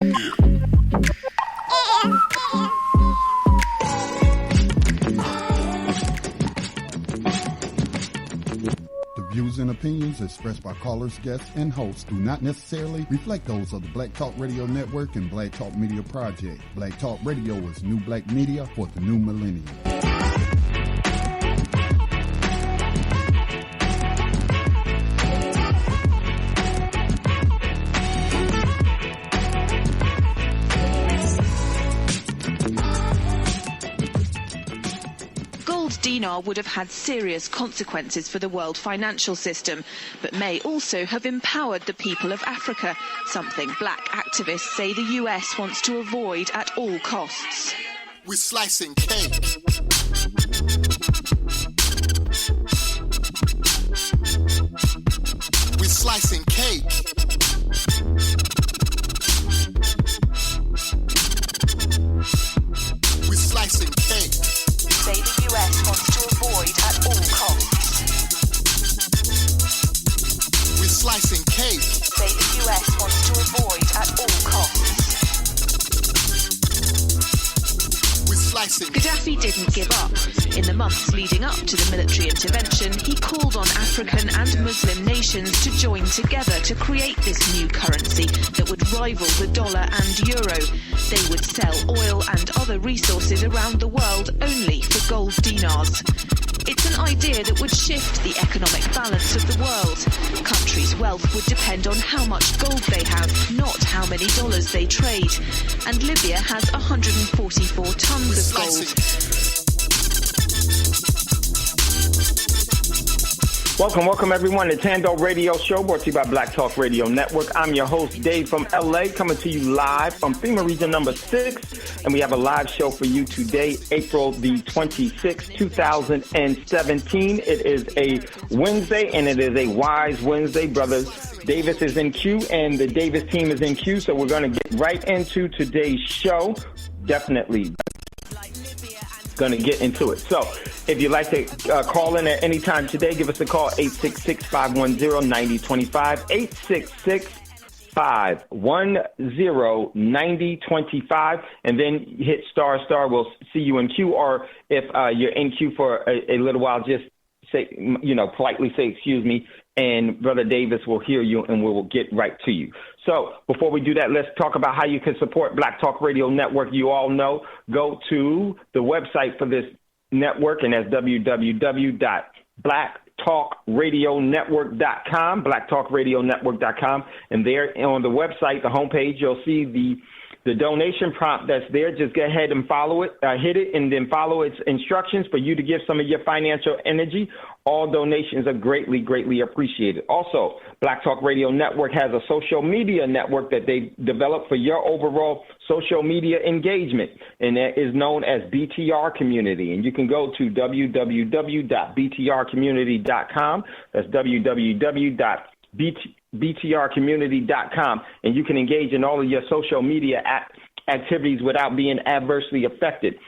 The views and opinions expressed by callers, guests, and hosts do not necessarily reflect those of the Black Talk Radio Network and Black Talk Media Project. Black Talk Radio is new black media for the new millennium. Dinar would have had serious consequences for the world financial system, but may also have empowered the people of Africa, something black activists say the US wants to avoid at all costs. We're slicing cake. We're slicing cake. We're slicing cake. Say the US wants to avoid at all costs. We're slicing cake. Say the US wants to avoid at all costs. We're slicing. Gaddafi didn't give up. In the months leading up to the military intervention, he called on African and Muslim nations to join together to create this new currency that would rival the dollar and euro. They would sell oil and other resources around the world only for gold dinars. It's an idea that would shift the economic balance of the world. Countries' wealth would depend on how much gold they have, not how many dollars they trade. And Libya has 144 tons of gold. Welcome everyone to Thando Radio Show, brought to you by Black Talk Radio Network. I'm your host, Dave from LA, coming to you live from FEMA Region number 6. And we have a live show for you today, April the 26th, 2017. It is a Wednesday, and it is a wise Wednesday. Brother Davis is in queue, and the Davis team is in queue. So we're going to get right into today's show. Definitely going to get into it. So if you'd like to call in at any time today, give us a call, 866-510-9025, 866-510-9025, and then hit star. We'll see you in queue, or if you're in queue for a little while, just say, politely say, excuse me, and Brother Davis will hear you, and we will get right to you. So before we do that, let's talk about how you can support Black Talk Radio Network. You all know, go to the website for this network, and that's www.blacktalkradionetwork.com, blacktalkradionetwork.com. And there on the website, the homepage, you'll see the donation prompt that's there. Just go ahead and follow it, hit it, and then follow its instructions for you to give some of your financial energy. All donations are greatly, greatly appreciated. Also, Black Talk Radio Network has a social media network that they developed for your overall social media engagement, and that is known as BTR Community. And you can go to www.btrcommunity.com. That's www.btrcommunity.com, and you can engage in all of your social media activities without being adversely affected.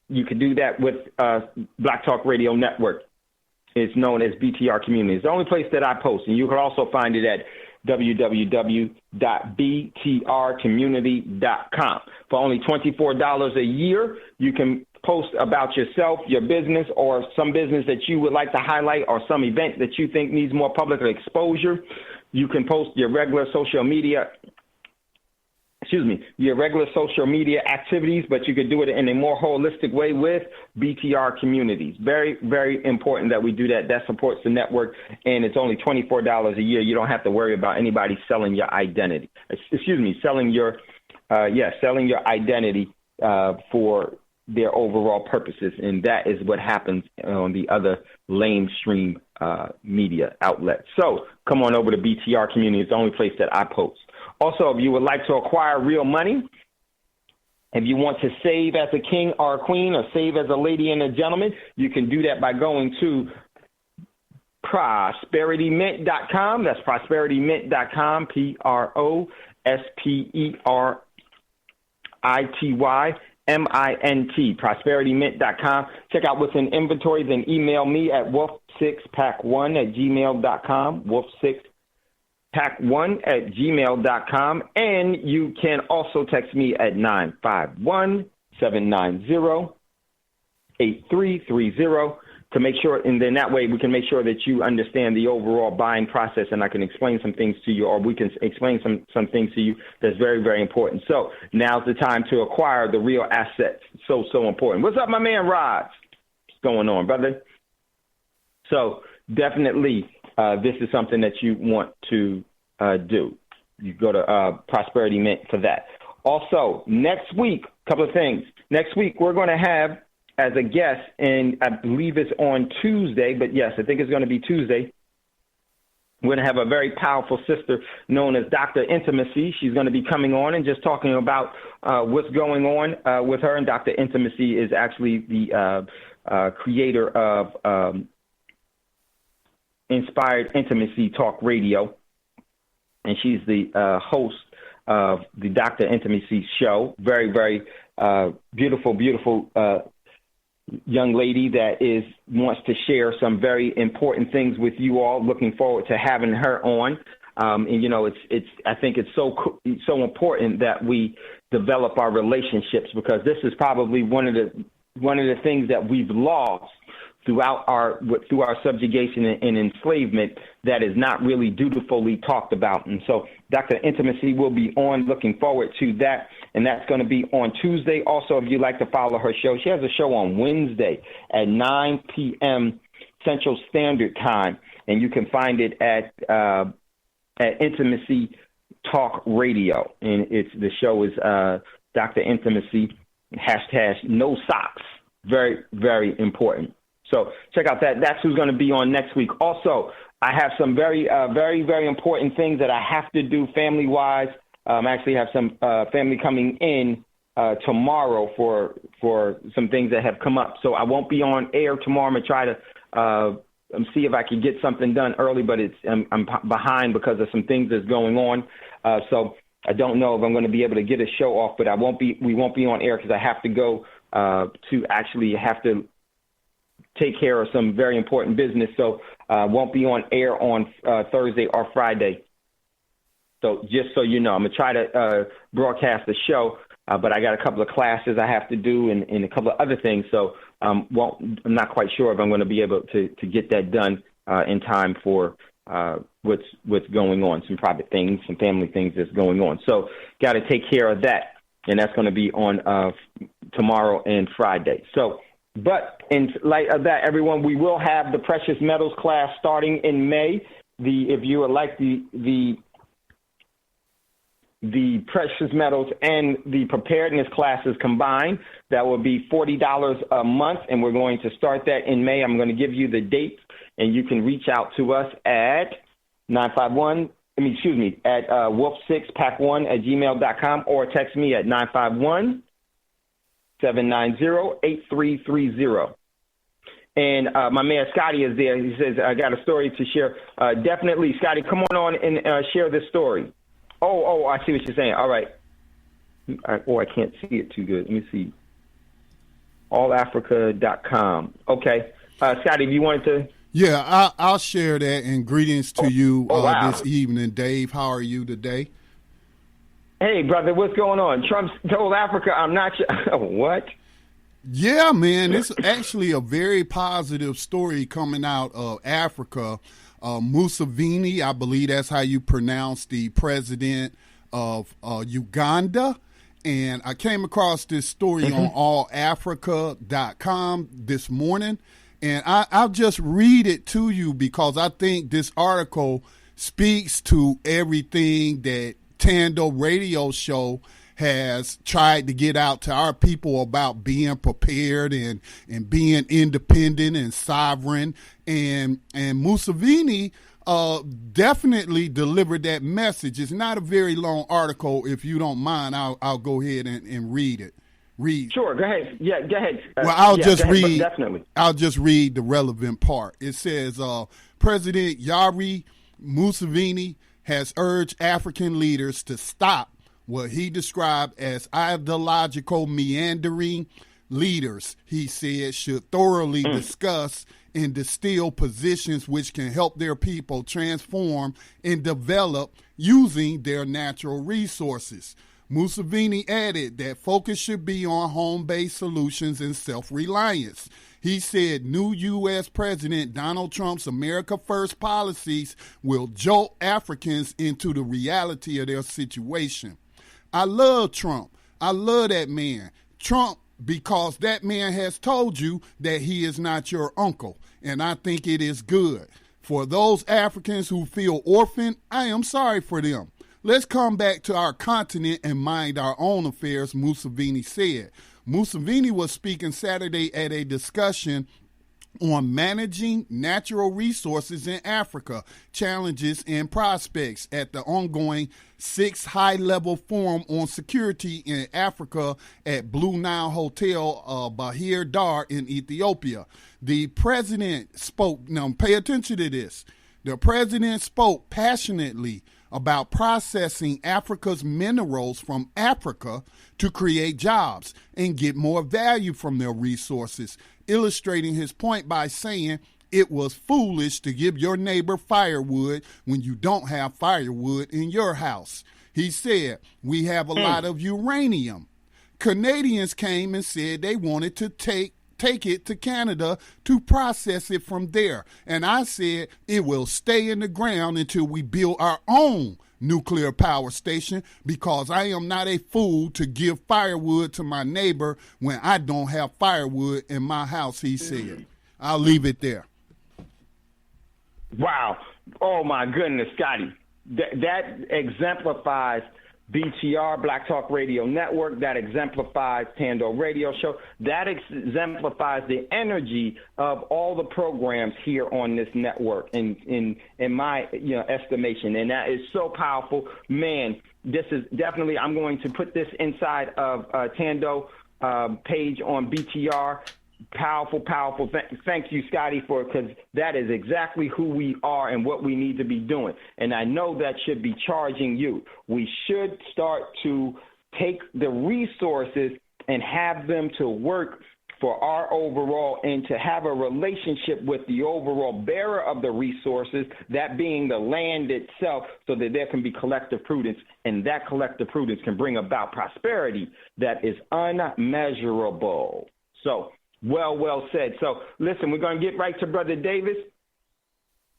You can do that with Black Talk Radio Network. It's known as BTR Community. It's the only place that I post, and you can also find it at www.btrcommunity.com. For only $24 a year, you can post about yourself, your business, or some business that you would like to highlight, or some event that you think needs more public exposure. You can post your regular social media activities, but you could do it in a more holistic way with BTR Communities. Very, very important that we do that. That supports the network, and it's only $24 a year. You don't have to worry about anybody selling your identity. Selling your identity for their overall purposes, and that is what happens on the other lamestream media outlets. So come on over to BTR Community. It's the only place that I post. Also, if you would like to acquire real money, if you want to save as a king or a queen, or save as a lady and a gentleman, you can do that by going to prosperitymint.com. That's prosperitymint.com, PROSPERITYMINT, prosperitymint.com. Check out what's in inventory, then email me at wolf6pack1@gmail.com, wolf6 pack1@gmail.com. And you can also text me at 951-790-8330 to make sure, and then that way we can make sure that you understand the overall buying process, and I can explain some things to you, or we can explain some things to you that's very, very important. So now's the time to acquire the real assets. So important. What's up, my man Rod? What's going on, brother? So definitely this is something that you want to do. You go to Prosperity Mint for that. Also, next week, a couple of things. Next week, we're going to have as a guest, and I believe it's on Tuesday, but yes, I think it's going to be Tuesday. We're going to have a very powerful sister known as Dr. Intimacy. She's going to be coming on and just talking about what's going on with her. And Dr. Intimacy is actually the creator of Inspired Intimacy Talk Radio. And she's the host of the Dr. Intimacy Show. Very, very beautiful young lady that wants to share some very important things with you all. Looking forward to having her on. And you know, I think it's so important that we develop our relationships, because this is probably one of the things that we've lost through our subjugation and enslavement that is not really dutifully talked about. And so Dr. Intimacy will be on. Looking forward to that. And that's going to be on Tuesday. Also, if you'd like to follow her show, she has a show on Wednesday at 9 p.m. Central Standard Time. And you can find it at Intimacy Talk Radio. And the show is Dr. Intimacy, #No Socks. Very, very important. So check out that. That's who's going to be on next week. Also, I have some very, very important things that I have to do family-wise. I actually have some family coming in tomorrow for some things that have come up. So I won't be on air tomorrow. I'm going to try to see if I can get something done early, but I'm behind because of some things that's going on. So I don't know if I'm going to be able to get a show off, but we won't be on air because I have to go to actually have to take care of some very important business. So won't be on air on Thursday or Friday. So just so you know, I'm going to try to broadcast the show, but I got a couple of classes I have to do and a couple of other things. So I'm not quite sure if I'm going to be able to get that done in time for what's going on, some private things, some family things that's going on. So got to take care of that, and that's going to be on tomorrow and Friday. So, but in light of that, everyone, we will have the precious metals class starting in May. If you would like the precious metals and the preparedness classes combined, that will be $40 a month, and we're going to start that in May. I'm going to give you the dates, and you can reach out to us at wolf6pack1@gmail.com, or text me at 951-790-8330. And my man Scotty is there. He says, I got a story to share. Definitely, Scotty, come on and share this story. Oh, I see what you're saying. All right. I can't see it too good. Let me see. allafrica.com. Okay. Scotty, if you wanted to. Yeah, I'll share that. And greetings to you wow. this evening, Dave. How are you today? Hey, brother, what's going on? Trump told Africa, I'm not sure. What? Yeah, man, it's actually a very positive story coming out of Africa. Museveni, I believe that's how you pronounce the president of Uganda. And I came across this story on allafrica.com this morning. And I'll just read it to you because I think this article speaks to everything that Thando Radio Show has tried to get out to our people about being prepared and being independent and sovereign. And Museveni definitely delivered that message. It's not a very long article. If you don't mind, I'll go ahead and read it. Sure, go ahead. Yeah, go ahead. Well, I'll just read. Definitely. I'll just read the relevant part. It says, President Yoweri Museveni has urged African leaders to stop what he described as ideological meandering, leaders, he said, should thoroughly discuss and distill positions which can help their people transform and develop using their natural resources. Museveni added that focus should be on home-based solutions and self-reliance. He said new U.S. President Donald Trump's America First policies will jolt Africans into the reality of their situation. I love Trump. I love that man. Trump, because that man has told you that he is not your uncle, and I think it is good. For those Africans who feel orphaned, I am sorry for them. Let's come back to our continent and mind our own affairs, Museveni said. Museveni was speaking Saturday at a discussion on managing natural resources in Africa, challenges and prospects at the ongoing 6th high-level forum on security in Africa at Blue Nile Hotel, Bahir Dar in Ethiopia. The president spoke, now pay attention to this, the president spoke passionately about processing Africa's minerals from Africa to create jobs and get more value from their resources, illustrating his point by saying it was foolish to give your neighbor firewood when you don't have firewood in your house. He said, we have a lot of uranium. Canadians came and said they wanted to take it to Canada to process it from there. And I said it will stay in the ground until we build our own nuclear power station, because I am not a fool to give firewood to my neighbor when I don't have firewood in my house, he said. I'll leave it there. Wow. Oh, my goodness, Scotty. That exemplifies BTR, Black Talk Radio Network. That exemplifies Thando Radio Show. That exemplifies the energy of all the programs here on this network, in my estimation. And that is so powerful. Man, this is definitely, I'm going to put this inside of Thando page on BTR. Powerful, powerful. Thank you, Scotty, because that is exactly who we are and what we need to be doing. And I know that should be charging you. We should start to take the resources and have them to work for our overall, and to have a relationship with the overall bearer of the resources, that being the land itself, so that there can be collective prudence, and that collective prudence can bring about prosperity that is unmeasurable. So, well said. So, listen, we're going to get right to Brother Davis.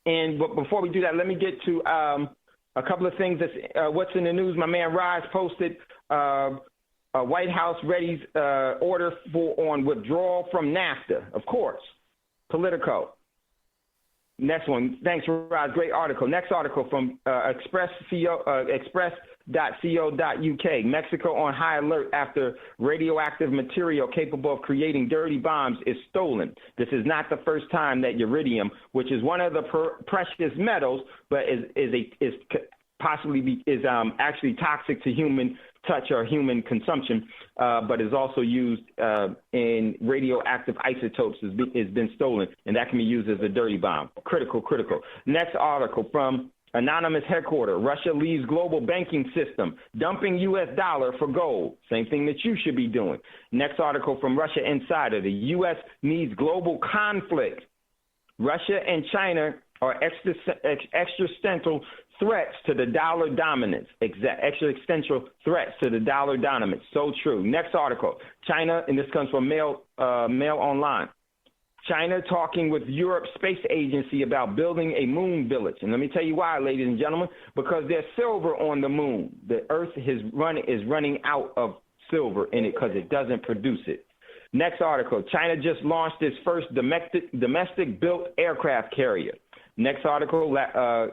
But before we do that, let me get to a couple of things. That's what's in the news. My man Rise posted White House readies order on withdrawal from NAFTA. Of course, Politico. Next one. Thanks, Rise. Great article. Next article from express.co.uk. Mexico on high alert after radioactive material capable of creating dirty bombs is stolen. This is not the first time that uridium, which is one of the precious metals, but is actually toxic to human touch or human consumption, but is also used in radioactive isotopes, has been stolen, and that can be used as a dirty bomb. Critical. Next article from Anonymous Headquarters. Russia leaves global banking system, dumping U.S. dollar for gold. Same thing that you should be doing. Next article from Russia Insider. The U.S. needs global conflict. Russia and China are existential threats to the dollar dominance. Existential threats to the dollar dominance. So true. Next article. China, and this comes from Mail Online. China talking with Europe's space agency about building a moon village. And let me tell you why, ladies and gentlemen, because there's silver on the moon. The Earth is running out of silver in it because it doesn't produce it. Next article. China just launched its first domestic-built aircraft carrier. Next article,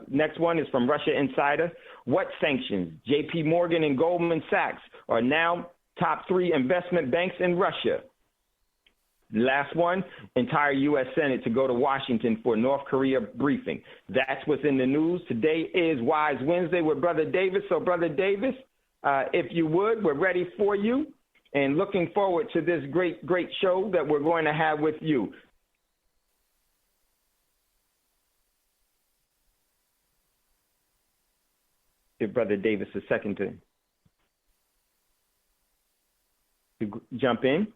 next one is from Russia Insider. What sanctions? J.P. Morgan and Goldman Sachs are now top 3 investment banks in Russia. Last one, entire U.S. Senate to go to Washington for North Korea briefing. That's what's in the news. Today is Wise Wednesday with Brother Davis. So, Brother Davis, if you would, we're ready for you and looking forward to this great show that we're going to have with you. Give Brother Davis a second to jump in.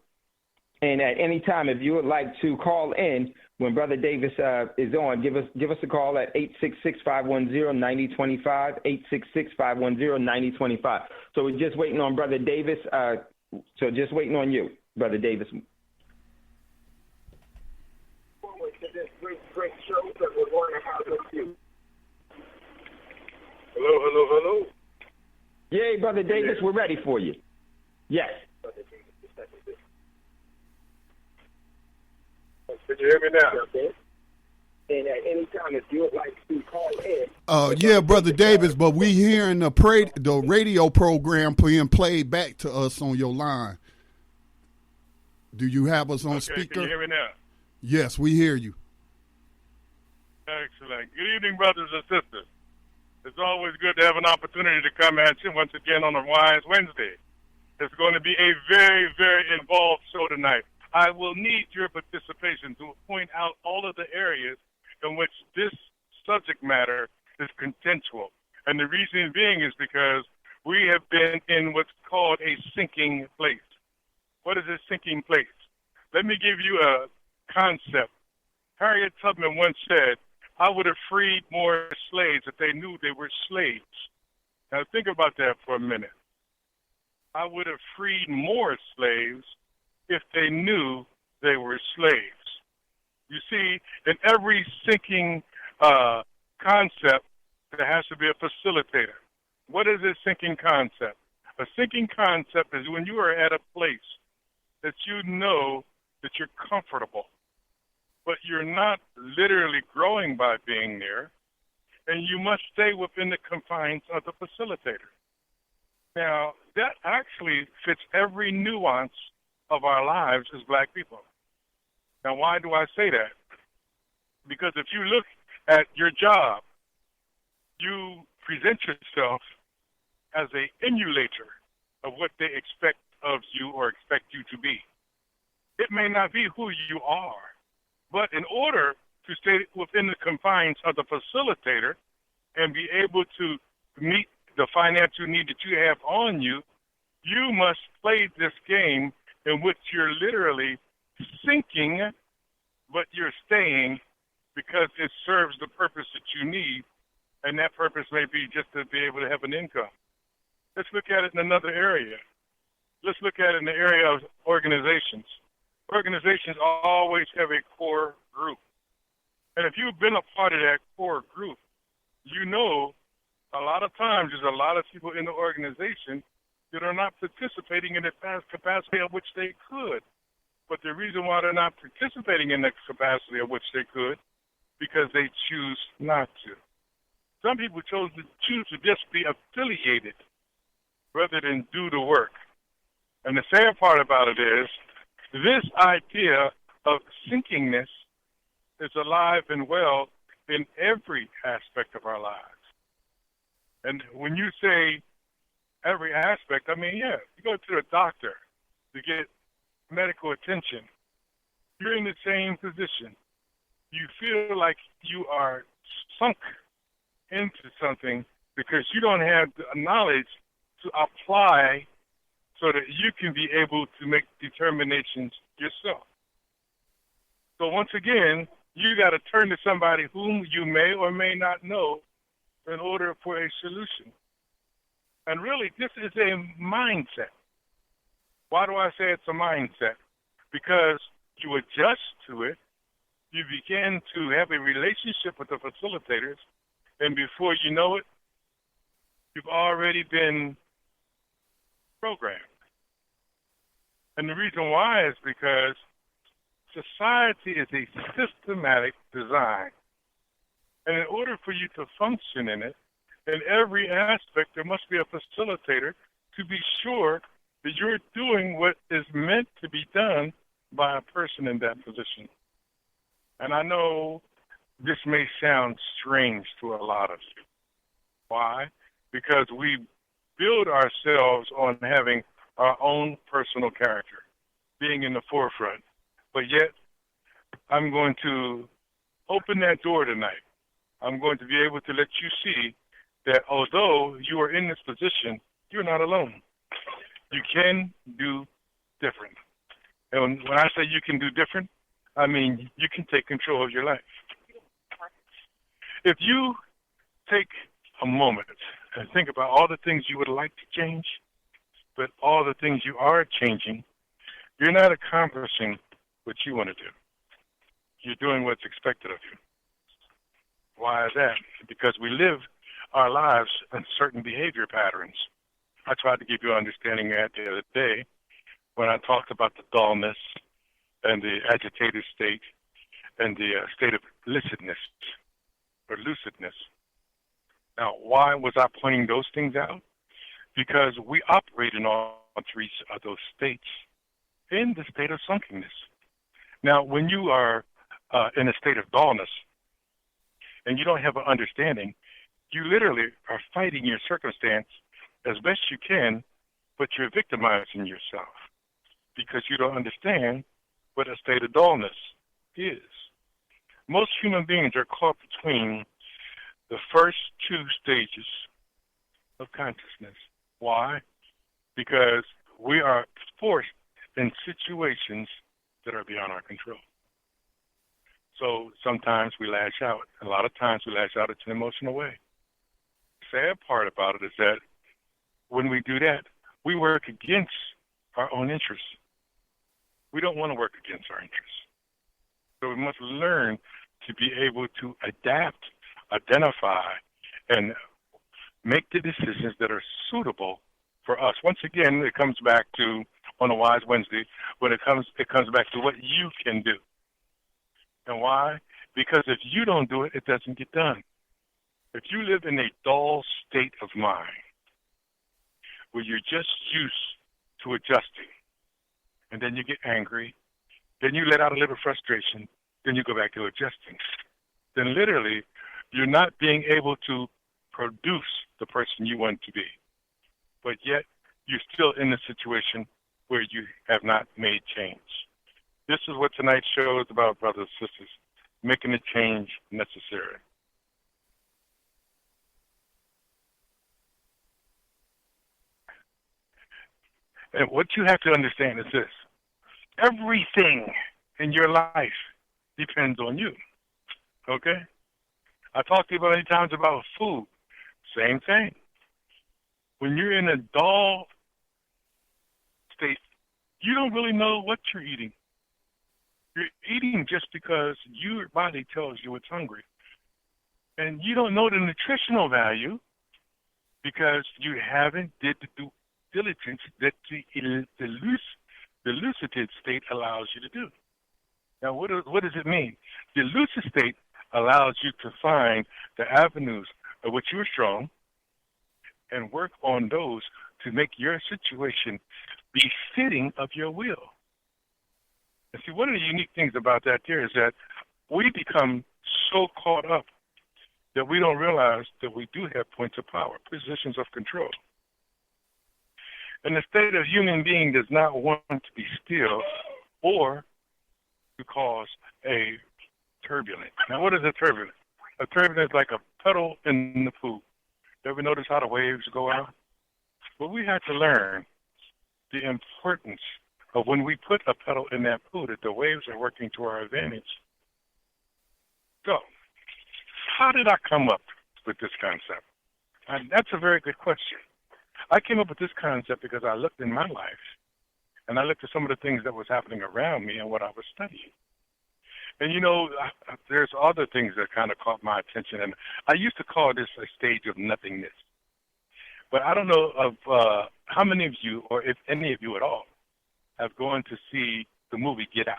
And at any time, if you would like to call in when Brother Davis is on, give us a call at 866-510-9025, 866-510-9025. So we're just waiting on Brother Davis. So just waiting on you, Brother Davis. Great show that we're going to have with you. Hello. Yay, Brother Davis, we're ready for you. Yes. Can you hear me now? And at any time, if you would like to call in. Yeah, Brother Davis, but we hearing the radio program being played back to us on your line. Do you have us on speaker? Can you hear me now? Yes, we hear you. Excellent. Good evening, brothers and sisters. It's always good to have an opportunity to come at you once again on a Wise Wednesday. It's going to be a very, very involved show tonight. I will need your participation to point out all of the areas in which this subject matter is contentious. And the reason being is because we have been in what's called a sinking place. What is a sinking place? Let me give you a concept. Harriet Tubman once said, I would have freed more slaves if they knew they were slaves. Now think about that for a minute. I would have freed more slaves if they knew they were slaves. You see, in every sinking concept, there has to be a facilitator. What is a sinking concept? A sinking concept is when you are at a place that you know that you're comfortable, but you're not literally growing by being there, and you must stay within the confines of the facilitator. Now, that actually fits every nuance of our lives as black people. Now, why do I say that? Because if you look at your job, you present yourself as an emulator of what they expect of you or expect you to be. It may not be who you are, but in order to stay within the confines of the facilitator and be able to meet the financial need that you have on you, you must play this game in which you're literally sinking, but you're staying because it serves the purpose that you need, and that purpose may be just to be able to have an income. Let's look at it in another area. Let's look at it in the area of organizations. Organizations always have a core group. And if you've been a part of that core group, you know a lot of times there's a lot of people in the organization that are not participating in the capacity of which they could. But the reason why they're not participating in the capacity of which they could, because they choose not to. Some people choose to just be affiliated rather than do the work. And the sad part about it is, this idea of sinkingness is alive and well in every aspect of our lives. And when you say every aspect, I mean, yeah, you go to a doctor to get medical attention. You're in the same position. You feel like you are sunk into something because you don't have the knowledge to apply so that you can be able to make determinations yourself. So once again, you got to turn to somebody whom you may or may not know in order for a solution. And really, this is a mindset. Why do I say it's a mindset? Because you adjust to it, you begin to have a relationship with the facilitators, and before you know it, you've already been programmed. And the reason why is because society is a systematic design. And in order for you to function in it, in every aspect, there must be a facilitator to be sure that you're doing what is meant to be done by a person in that position. And I know this may sound strange to a lot of you. Why? Because we build ourselves on having our own personal character, being in the forefront. But yet, I'm going to open that door tonight. I'm going to be able to let you see that although you are in this position, you're not alone. You can do different. And when I say you can do different, I mean you can take control of your life. If you take a moment and think about all the things you would like to change, but all the things you are changing, you're not accomplishing what you want to do. You're doing what's expected of you. Why is that? Because we live our lives in certain behavior patterns. I tried to give you an understanding that the other day when I talked about the dullness and the agitated state and the state of lucidness or lucidness. Now, why was I pointing those things out? Because we operate in all three of those states in the state of sunkenness. Now, when you are in a state of dullness and you don't have an understanding, you literally are fighting your circumstance as best you can, but you're victimizing yourself because you don't understand what a state of dullness is. Most human beings are caught between the first two stages of consciousness. Why? Because we are forced in situations that are beyond our control. So sometimes we lash out. A lot of times we lash out in an emotional way. The sad part about it is that when we do that, we work against our own interests. We don't want to work against our interests. So we must learn to be able to adapt, identify, and make the decisions that are suitable for us. Once again, it comes back to, on a Wise Wednesday, when it comes back to what you can do. And why? Because if you don't do it, it doesn't get done. If you live in a dull state of mind, where you're just used to adjusting, and then you get angry, then you let out a little frustration, then you go back to adjusting, then literally you're not being able to produce the person you want to be. But yet you're still in a situation where you have not made change. This is what tonight's show is about, brothers and sisters, making the change necessary. And what you have to understand is this. Everything in your life depends on you. Okay? I talked to you many times about food. Same thing. When you're in a dull state, you don't really know what you're eating. You're eating just because your body tells you it's hungry. And you don't know the nutritional value because you haven't did the due diligence that the lucid state allows you to do. Now, what does it mean? The lucid state allows you to find the avenues of which you're strong and work on those to make your situation befitting of your will. And see, one of the unique things about that there is that we become so caught up that we don't realize that we do have points of power, positions of control. And the state of human being does not want to be still or to cause a turbulence. Now, what is a turbulence? A turbulence is like a puddle in the pool. You ever notice how the waves go out? Well, we have to learn the importance of when we put a pedal in that pool, that the waves are working to our advantage. So, how did I come up with this concept? And that's a very good question. I came up with this concept because I looked in my life, and I looked at some of the things that was happening around me and what I was studying. And, you know, there's other things that kind of caught my attention, and I used to call this a stage of nothingness. But I don't know of how many of you, or if any of you at all, have gone to see the movie Get Out.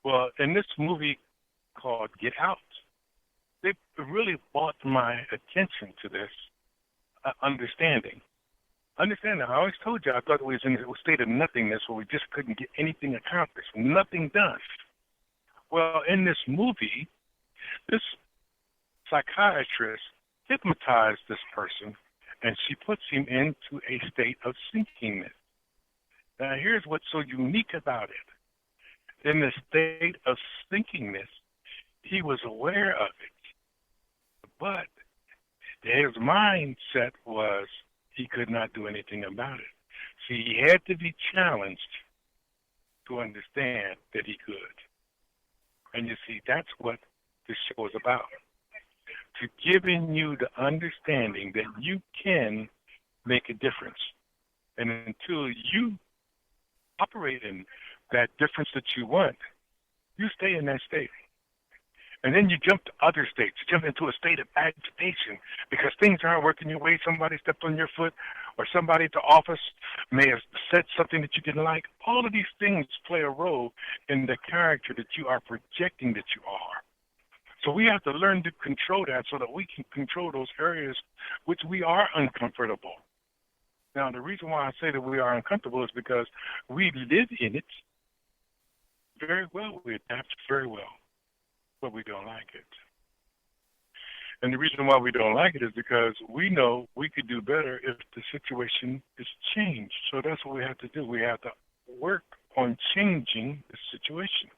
Well, in this movie called Get Out, they really brought my attention to this understanding. I always told you I thought it was in a state of nothingness where we just couldn't get anything accomplished, nothing done. Well, in this movie, this psychiatrist hypnotized this person, and she puts him into a state of sinkingness. Now, here's what's so unique about it. In the state of sinkingness, he was aware of it, but his mindset was he could not do anything about it. See, he had to be challenged to understand that he could. And you see, that's what this show is about. To giving you the understanding that you can make a difference. And until you operate in that difference that you want, you stay in that state. And then you jump to other states. You jump into a state of agitation because things aren't working your way. Somebody stepped on your foot, or somebody at the office may have said something that you didn't like. All of these things play a role in the character that you are projecting that you are. So we have to learn to control that so that we can control those areas which we are uncomfortable. Now, the reason why I say that we are uncomfortable is because we live in it very well. We adapt very well, but we don't like it. And the reason why we don't like it is because we know we could do better if the situation is changed. So that's what we have to do. We have to work on changing the situation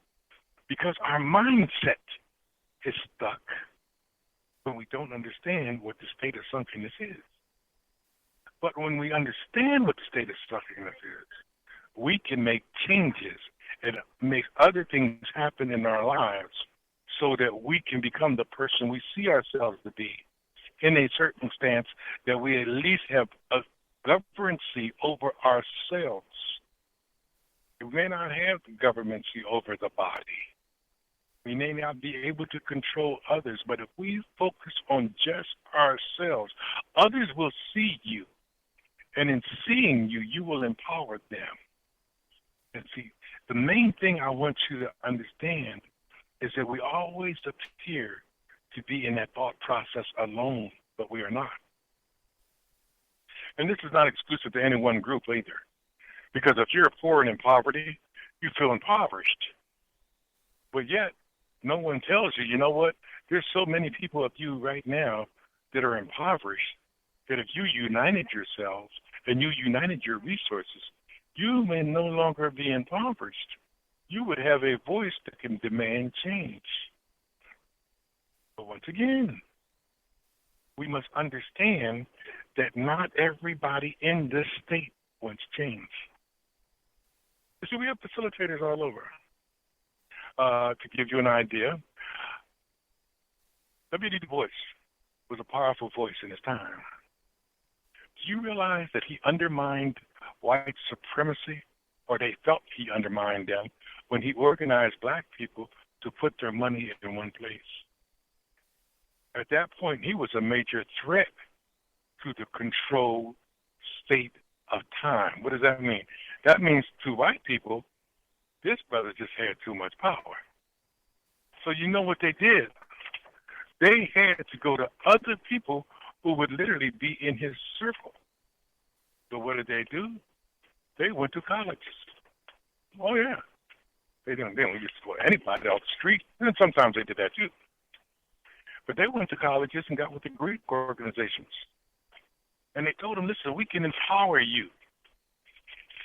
because our mindset is stuck when we don't understand what the state of sunkenness is. But when we understand what the state of sunkenness is, we can make changes and make other things happen in our lives so that we can become the person we see ourselves to be in a circumstance that we at least have a governancy over ourselves. We may not have the governancy over the body. We may not be able to control others, but if we focus on just ourselves, others will see you. And in seeing you, you will empower them. And see, the main thing I want you to understand is that we always appear to be in that thought process alone, but we are not. And this is not exclusive to any one group either. Because if you're poor and in poverty, you feel impoverished. But yet, no one tells you, you know what? There's so many people of you right now that are impoverished that if you united yourselves and you united your resources, you may no longer be impoverished. You would have a voice that can demand change. But once again, we must understand that not everybody in this state wants change. You see, we have facilitators all over. To give you an idea, W.D. Du Bois was a powerful voice in his time. Do you realize that he undermined white supremacy, or they felt he undermined them, when he organized black people to put their money in one place? At that point, he was a major threat to the controlled state of time. What does that mean? That means to white people, this brother just had too much power. So you know what they did? They had to go to other people who would literally be in his circle. So what did they do? They went to colleges. Oh, yeah. They didn't just go to anybody off the street. And sometimes they did that, too. But they went to colleges and got with the Greek organizations. And they told them, listen, we can empower you.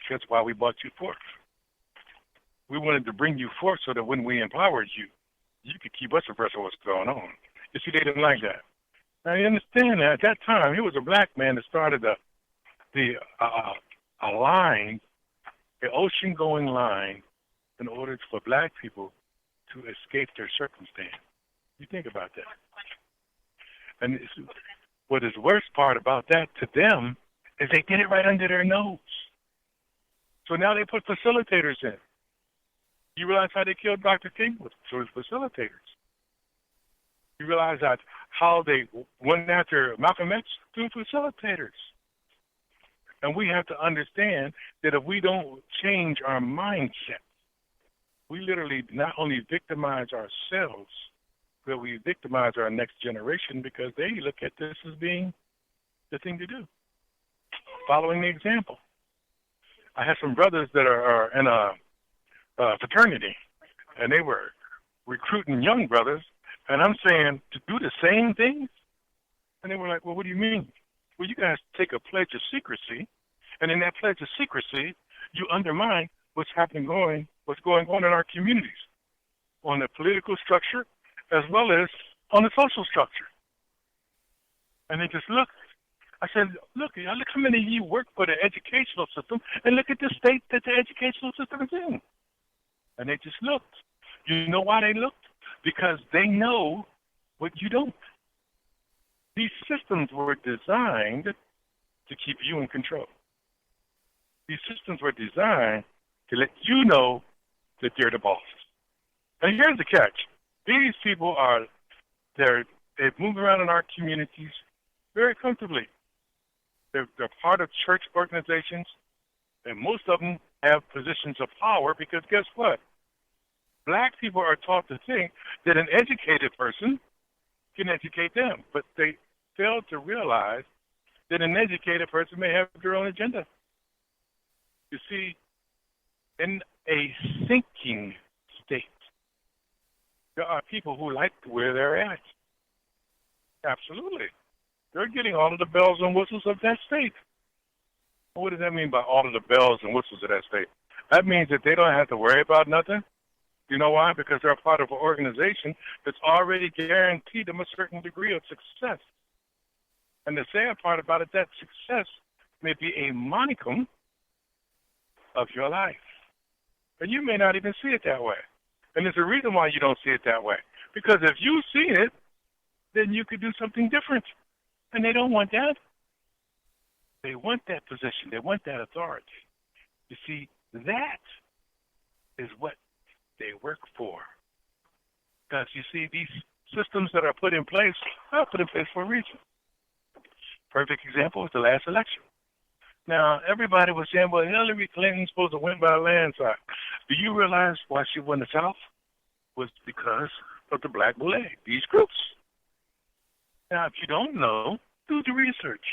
That's why we brought you forth. We wanted to bring you forth so that when we empowered you, you could keep us abreast of what's going on. You see, they didn't like that. Now, you understand that at that time, he was a black man that started a line, an ocean-going line, in order for black people to escape their circumstance. You think about that. And what is the worst part about that to them is they did it right under their nose. So now they put facilitators in. You realize how they killed Dr. King? Through facilitators. You realize that how they went after Malcolm X? Through facilitators. And we have to understand that if we don't change our mindset, we literally not only victimize ourselves, but we victimize our next generation because they look at this as being the thing to do. Following the example. I have some brothers that are in a fraternity, and they were recruiting young brothers, and I'm saying to do the same things, and they were like, well, what do you mean? Well, you guys take a pledge of secrecy, and in that pledge of secrecy, you undermine what's going on in our communities, on the political structure, as well as on the social structure. And they just look. I said, look how many of you work for the educational system, and look at the state that the educational system is in. And they just looked. You know why they looked? Because they know what you don't. These systems were designed to keep you in control. These systems were designed to let you know that they're the boss. And here's the catch. These people they move around in our communities very comfortably. They're part of church organizations, and most of them have positions of power because guess what? Black people are taught to think that an educated person can educate them, but they fail to realize that an educated person may have their own agenda. You see, in a thinking state, there are people who like where they're at. Absolutely. They're getting all of the bells and whistles of that state. What does that mean by all of the bells and whistles of that state? That means that they don't have to worry about nothing. You know why? Because they're a part of an organization that's already guaranteed them a certain degree of success. And the sad part about it, that success may be a monicum of your life. And you may not even see it that way. And there's a reason why you don't see it that way. Because if you see it, then you could do something different. And they don't want that. They want that position. They want that authority. You see, that is what they work for. Because, you see, these systems that are put in place are put in place for a reason. Perfect example is the last election. Now, everybody was saying, well, Hillary Clinton's supposed to win by a landslide. Do you realize why she won the South? Was because of the Black Boule, these groups. Now, if you don't know, do the research.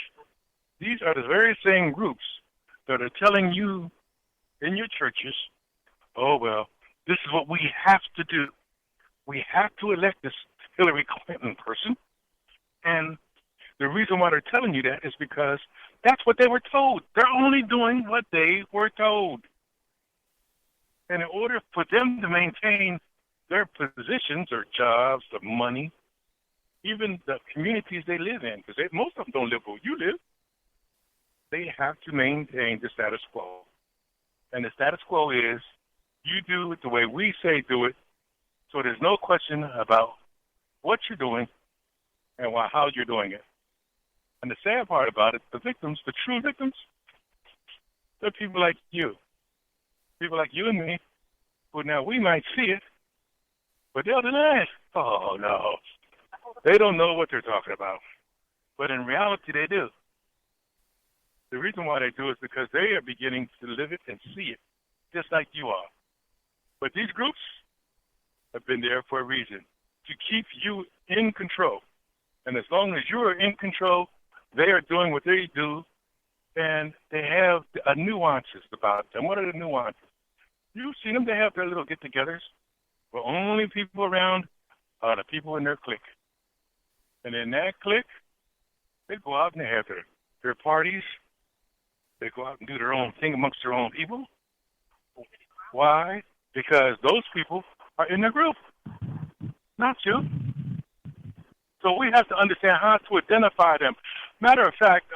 These are the very same groups that are telling you in your churches, oh, well, this is what we have to do. We have to elect this Hillary Clinton person. And the reason why they're telling you that is because that's what they were told. They're only doing what they were told. And in order for them to maintain their positions or jobs, the money, even the communities they live in, because most of them don't live where you live, they have to maintain the status quo. And the status quo is you do it the way we say do it, so there's no question about what you're doing and how you're doing it. And the sad part about it, the victims, the true victims, they're people like you and me, who now we might see it, but they'll deny it. Oh, no. They don't know what they're talking about. But in reality, they do. The reason why they do is because they are beginning to live it and see it, just like you are. But these groups have been there for a reason, to keep you in control. And as long as you are in control, they are doing what they do, and they have nuances about them. What are the nuances? You've seen them. They have their little get-togethers. The only people around are the people in their clique. And in that clique, they go out and they have their parties. They go out and do their own thing amongst their own people. Why? Because those people are in the group, not you. So we have to understand how to identify them. Matter of fact,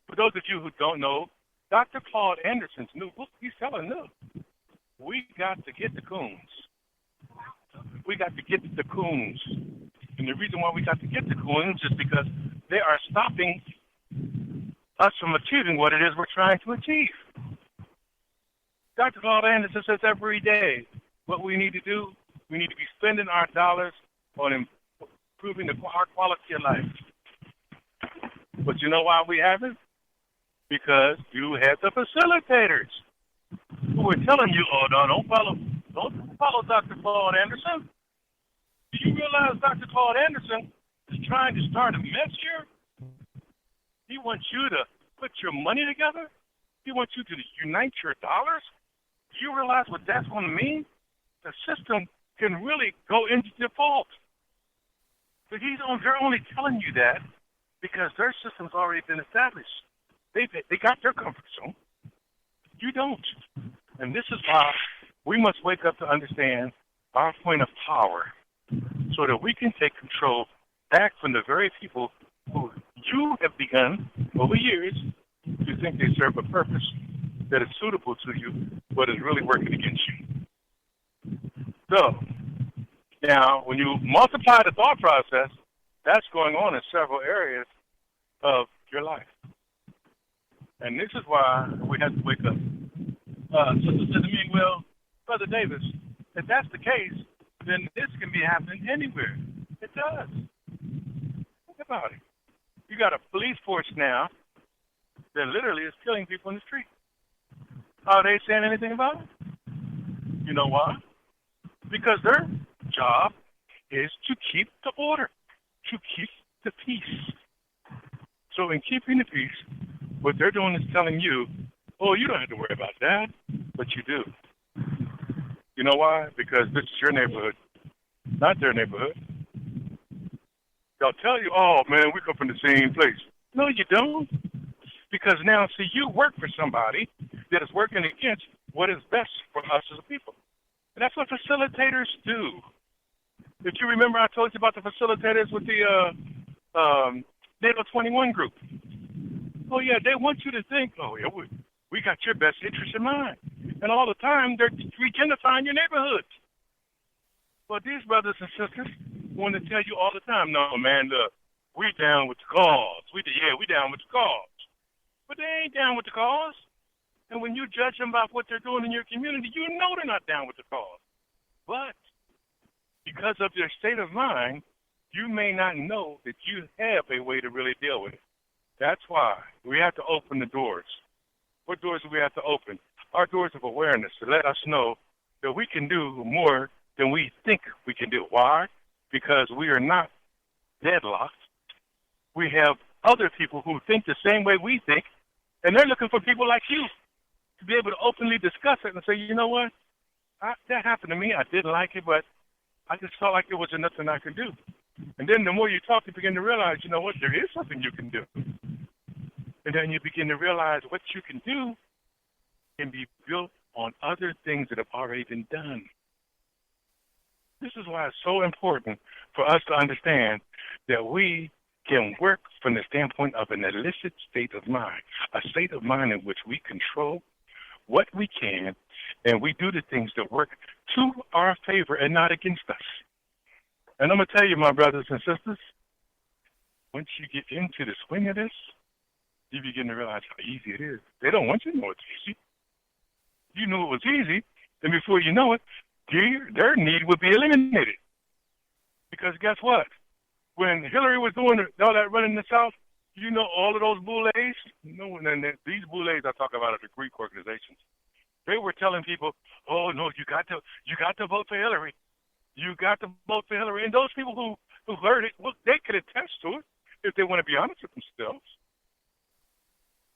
for those of you who don't know, Dr. Claude Anderson's new book, he's selling new. We got to get the coons. We got to get the coons. And the reason why we got to get the coons is because they are stopping us from achieving what it is we're trying to achieve. Dr. Claude Anderson says every day what we need to do, we need to be spending our dollars on improving our quality of life. But you know why we haven't? Because you had the facilitators who were telling you, oh, no, don't follow Dr. Claude Anderson. Do you realize Dr. Claude Anderson is trying to start a mess here? He wants you to put your money together. He wants you to unite your dollars. Do you realize what that's going to mean? The system can really go into default. But they're only telling you that because their system's already been established. They got their comfort zone. You don't. And this is why we must wake up to understand our point of power so that we can take control back from the very people who you have begun over years to think they serve a purpose that is suitable to you, but is really working against you. So, now, when you multiply the thought process, that's going on in several areas of your life. And this is why we have to wake up. Sister said to me, well, Brother Davis, if that's the case, then this can be happening anywhere. It does. Think about it. You got a police force now that literally is killing people in the street. Are they saying anything about it? You know why? Because their job is to keep the order, to keep the peace. So in keeping the peace, what they're doing is telling you, oh, you don't have to worry about that, but you do. You know why? Because this is your neighborhood, not their neighborhood. They'll tell you, oh, man, we come from the same place. No, you don't. Because now, see, you work for somebody that is working against what is best for us as a people. And that's what facilitators do. If you remember, I told you about the facilitators with the NATO 21 group. Oh, yeah, they want you to think, oh, yeah, we got your best interest in mind. And all the time, they're regenifying your neighborhoods. But these brothers and sisters want to tell you all the time, no, man, look, we down with the cause. We down with the cause. But they ain't down with the cause. And when you judge them by what they're doing in your community, you know they're not down with the cause. But because of their state of mind, you may not know that you have a way to really deal with it. That's why we have to open the doors. What doors do we have to open? Our doors of awareness to let us know that we can do more than we think we can do. Why? Because we are not deadlocked. We have other people who think the same way we think, and they're looking for people like you to be able to openly discuss it and say, you know what, that happened to me. I didn't like it, but I just felt like there was nothing I could do. And then the more you talk, you begin to realize, you know what, there is something you can do. And then you begin to realize what you can do can be built on other things that have already been done. This is why it's so important for us to understand that we can work from the standpoint of an illicit state of mind, a state of mind in which we control what we can, and we do the things that work to our favor and not against us. And I'm going to tell you, my brothers and sisters, once you get into the swing of this, you begin to realize how easy it is. They don't want you to know it's easy. You knew it was easy, and before you know it, their need would be eliminated. Because guess what? When Hillary was doing all that running in the South, you know all of those boulets? And these boulets I talk about are the Greek organizations. They were telling people, oh, no, you got to vote for Hillary. You got to vote for Hillary. And those people who heard it, well, they could attest to it if they want to be honest with themselves.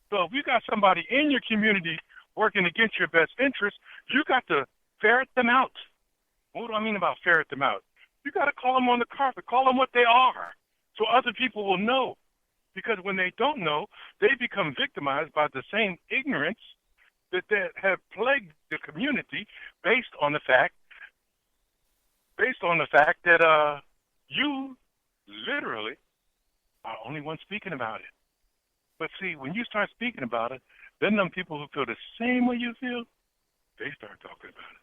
So if you got somebody in your community working against your best interest, you got to ferret them out. What do I mean about ferret them out? You got to call them on the carpet. Call them what they are so other people will know. Because when they don't know, they become victimized by the same ignorance that have plagued the community based on the fact that you literally are only one speaking about it. But see, when you start speaking about it, then them people who feel the same way you feel, they start talking about it.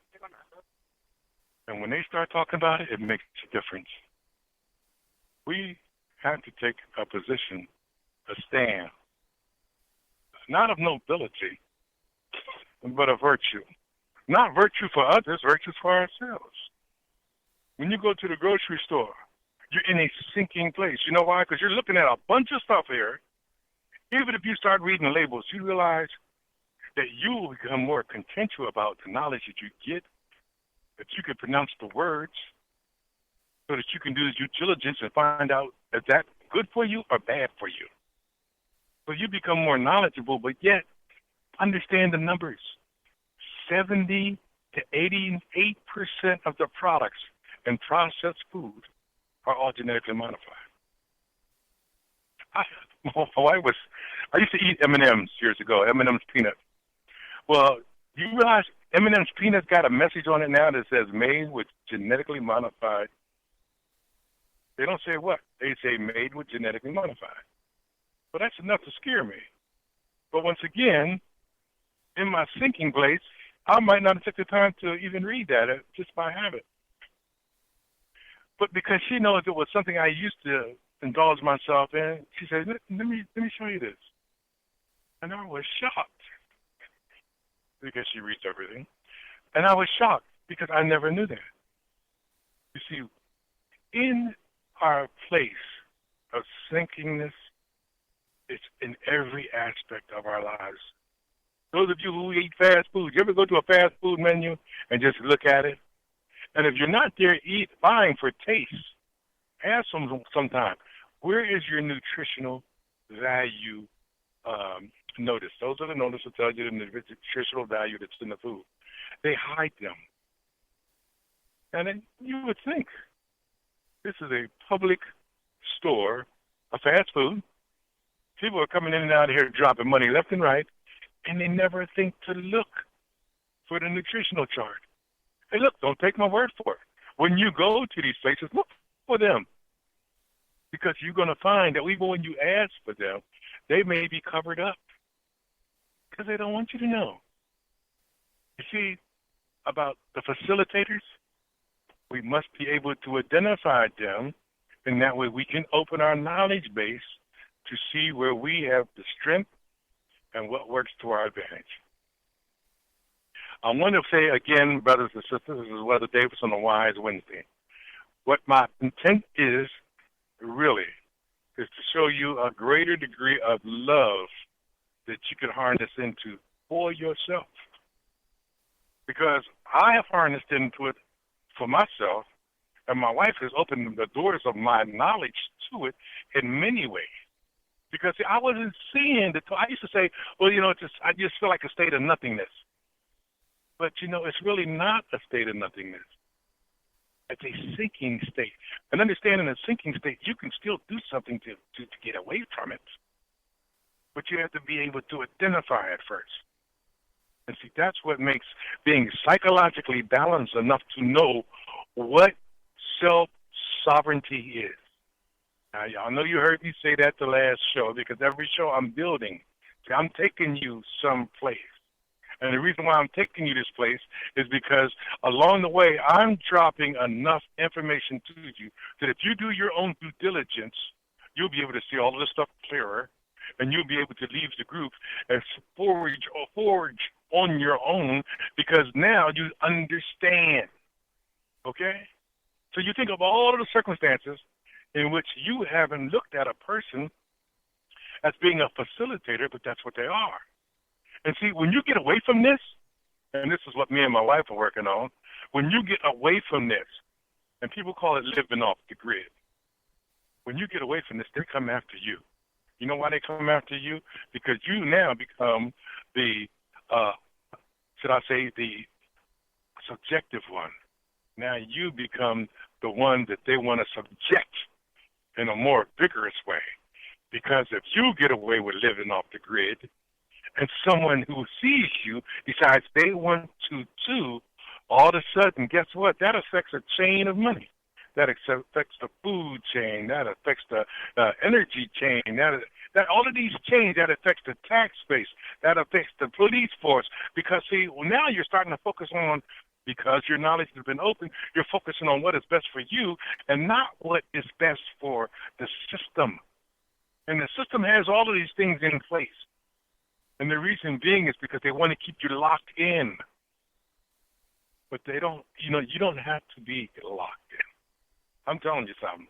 And when they start talking about it, it makes a difference. We have to take a position, a stand, not of nobility, but of virtue. Not virtue for others, virtue for ourselves. When you go to the grocery store, you're in a sinking place. You know why? Because you're looking at a bunch of stuff here. Even if you start reading the labels, you realize that you will become more contentuous about the knowledge that you get, that you can pronounce the words, so that you can do due diligence and find out if that's good for you or bad for you. So you become more knowledgeable, but yet understand the numbers. 70 to 88% of the products in processed food are all genetically modified. I used to eat M&M's years ago, M&M's peanuts. Well, you realize M&M's peanuts got a message on it now that says made with genetically modified. They don't say what. They say made with genetically modified. But that's enough to scare me. But once again, in my thinking place, I might not have took the time to even read that just by habit. But because she knows it was something I used to indulge myself in, she said, let me show you this. And I was shocked because she reads everything. And I was shocked because I never knew that. You see, in our place of sinkingness, it's in every aspect of our lives. Those of you who eat fast food, you ever go to a fast food menu and just look at it? And if you're not there buying for taste, ask them sometime, where is your nutritional value notice? Those are the notices that tell you the nutritional value that's in the food. They hide them. And then you would think, this is a public store of fast food. People are coming in and out of here dropping money left and right, and they never think to look for the nutritional chart. Hey, look, don't take my word for it. When you go to these places, look for them. Because you're going to find that even when you ask for them, they may be covered up. Because they don't want you to know. You see, about the facilitators, we must be able to identify them, and that way we can open our knowledge base to see where we have the strength and what works to our advantage. I want to say again, brothers and sisters, this is Weather Davis on the Wise Wednesday. What my intent is, really, is to show you a greater degree of love that you can harness into for yourself. Because I have harnessed into it for myself, and my wife has opened the doors of my knowledge to it in many ways. Because see, I wasn't seeing I used to say, well, I just feel like a state of nothingness. But, it's really not a state of nothingness. It's a sinking state. And understanding a sinking state, you can still do something to get away from it. But you have to be able to identify it first. And see, that's what makes being psychologically balanced enough to know what self-sovereignty is. Now, y'all know you heard me say that the last show, because every show I'm building, see, I'm taking you someplace. And the reason why I'm taking you this place is because along the way, I'm dropping enough information to you that if you do your own due diligence, you'll be able to see all of this stuff clearer, and you'll be able to leave the group and forge on your own, because now you understand. Okay? So you think of all of the circumstances in which you haven't looked at a person as being a facilitator, but that's what they are. And see, when you get away from this, and this is what me and my wife are working on, when you get away from this, and people call it living off the grid, when you get away from this, they come after you. You know why they come after you? Because you now become the, the subjective one. Now you become the one that they want to subject in a more vigorous way. Because if you get away with living off the grid, and someone who sees you decides they want to too, all of a sudden, guess what? That affects a chain of money. That affects the food chain. That affects the energy chain. That all of these chains, that affects the tax base. That affects the police force. Because, see, now you're starting to focus on, because your knowledge has been open, you're focusing on what is best for you and not what is best for the system. And the system has all of these things in place. And the reason being is because they want to keep you locked in. But they don't, you don't have to be locked in. I'm telling you something.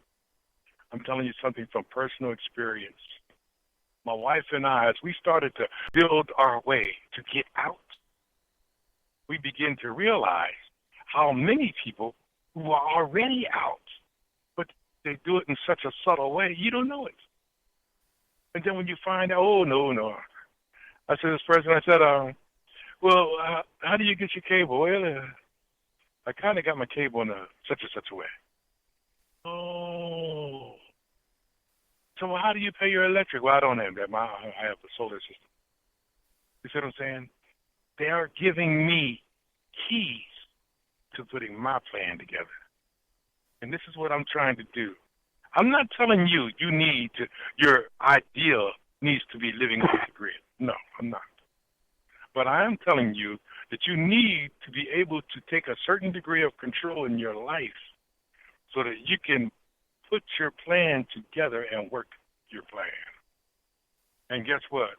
I'm telling you something from personal experience. My wife and I, as we started to build our way to get out, we begin to realize how many people who are already out, but they do it in such a subtle way, you don't know it. And then when you find out, oh, no. I said to this person, how do you get your cable? Well, I kind of got my cable in such and such a way. Oh. So how do you pay your electric? Well, I don't have that. I have a solar system. You see what I'm saying? They are giving me keys to putting my plan together. And this is what I'm trying to do. I'm not telling you your ideal needs to be living off the grid. No, I'm not. But I am telling you that you need to be able to take a certain degree of control in your life so that you can put your plan together and work your plan. And guess what?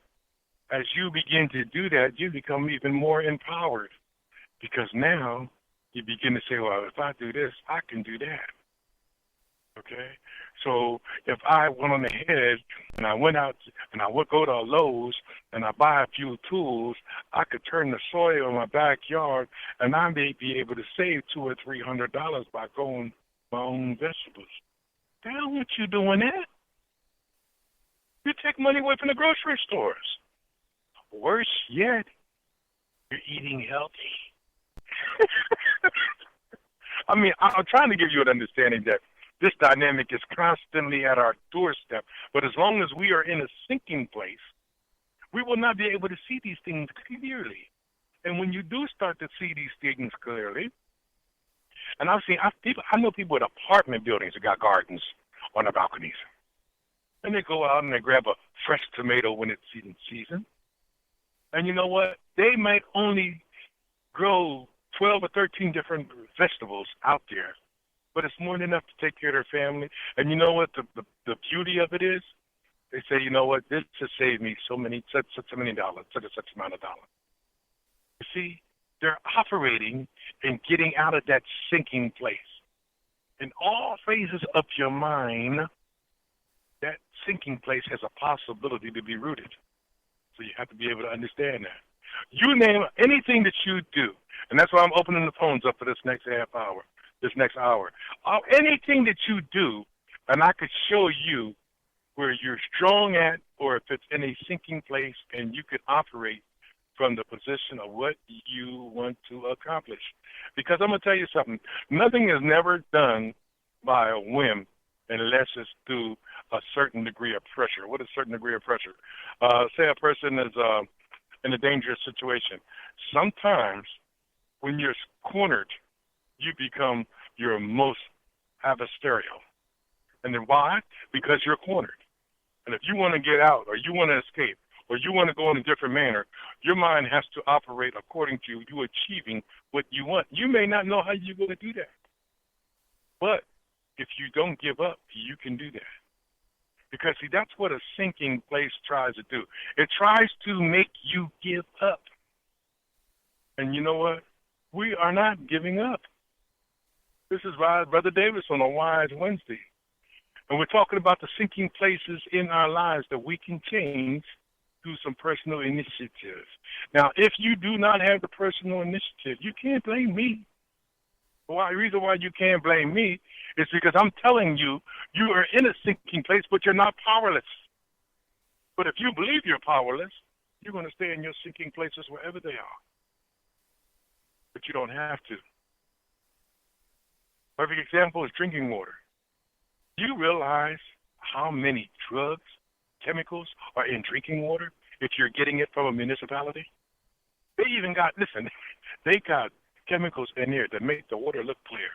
As you begin to do that, you become even more empowered, because now you begin to say, well, if I do this, I can do that. Okay? So if I went on ahead and I went out and I would go to a Lowe's and I buy a few tools, I could turn the soil in my backyard and I may be able to save $200 or $300 by growing my own vegetables. They don't want you doing that. You take money away from the grocery stores. Worse yet, you're eating healthy. I mean, I'm trying to give you an understanding that this dynamic is constantly at our doorstep. But as long as we are in a sinking place, we will not be able to see these things clearly. And when you do start to see these things clearly, and I know people with apartment buildings that got gardens on their balconies. And they go out and they grab a fresh tomato when it's in season. And you know what? They might only grow 12 or 13 different vegetables out there, but it's more than enough to take care of their family. And you know what the beauty of it is? They say, you know what, this has saved me such amount of dollars. You see, they're operating and getting out of that sinking place. In all phases of your mind, that sinking place has a possibility to be rooted. So you have to be able to understand that. You name anything that you do, and that's why I'm opening the phones up for this next hour. Anything that you do, and I could show you where you're strong at, or if it's in a sinking place, and you could operate from the position of what you want to accomplish. Because I'm going to tell you something. Nothing is never done by a whim unless it's through a certain degree of pressure. What is a certain degree of pressure? Say a person is in a dangerous situation. Sometimes when you're cornered, you become your most adversarial. And then why? Because you're cornered. And if you want to get out, or you want to escape, or you want to go in a different manner, your mind has to operate according to you achieving what you want. You may not know how you're going to do that. But if you don't give up, you can do that. Because, see, that's what a sinking place tries to do. It tries to make you give up. And you know what? We are not giving up. This is Brother Davis on a Wise Wednesday. And we're talking about the sinking places in our lives that we can change through some personal initiatives. Now, if you do not have the personal initiative, you can't blame me. The reason why you can't blame me is because I'm telling you, you are in a sinking place, but you're not powerless. But if you believe you're powerless, you're going to stay in your sinking places wherever they are. But you don't have to. Perfect example is drinking water. Do you realize how many drugs, chemicals are in drinking water if you're getting it from a municipality? They even got, they got chemicals in there that make the water look clear.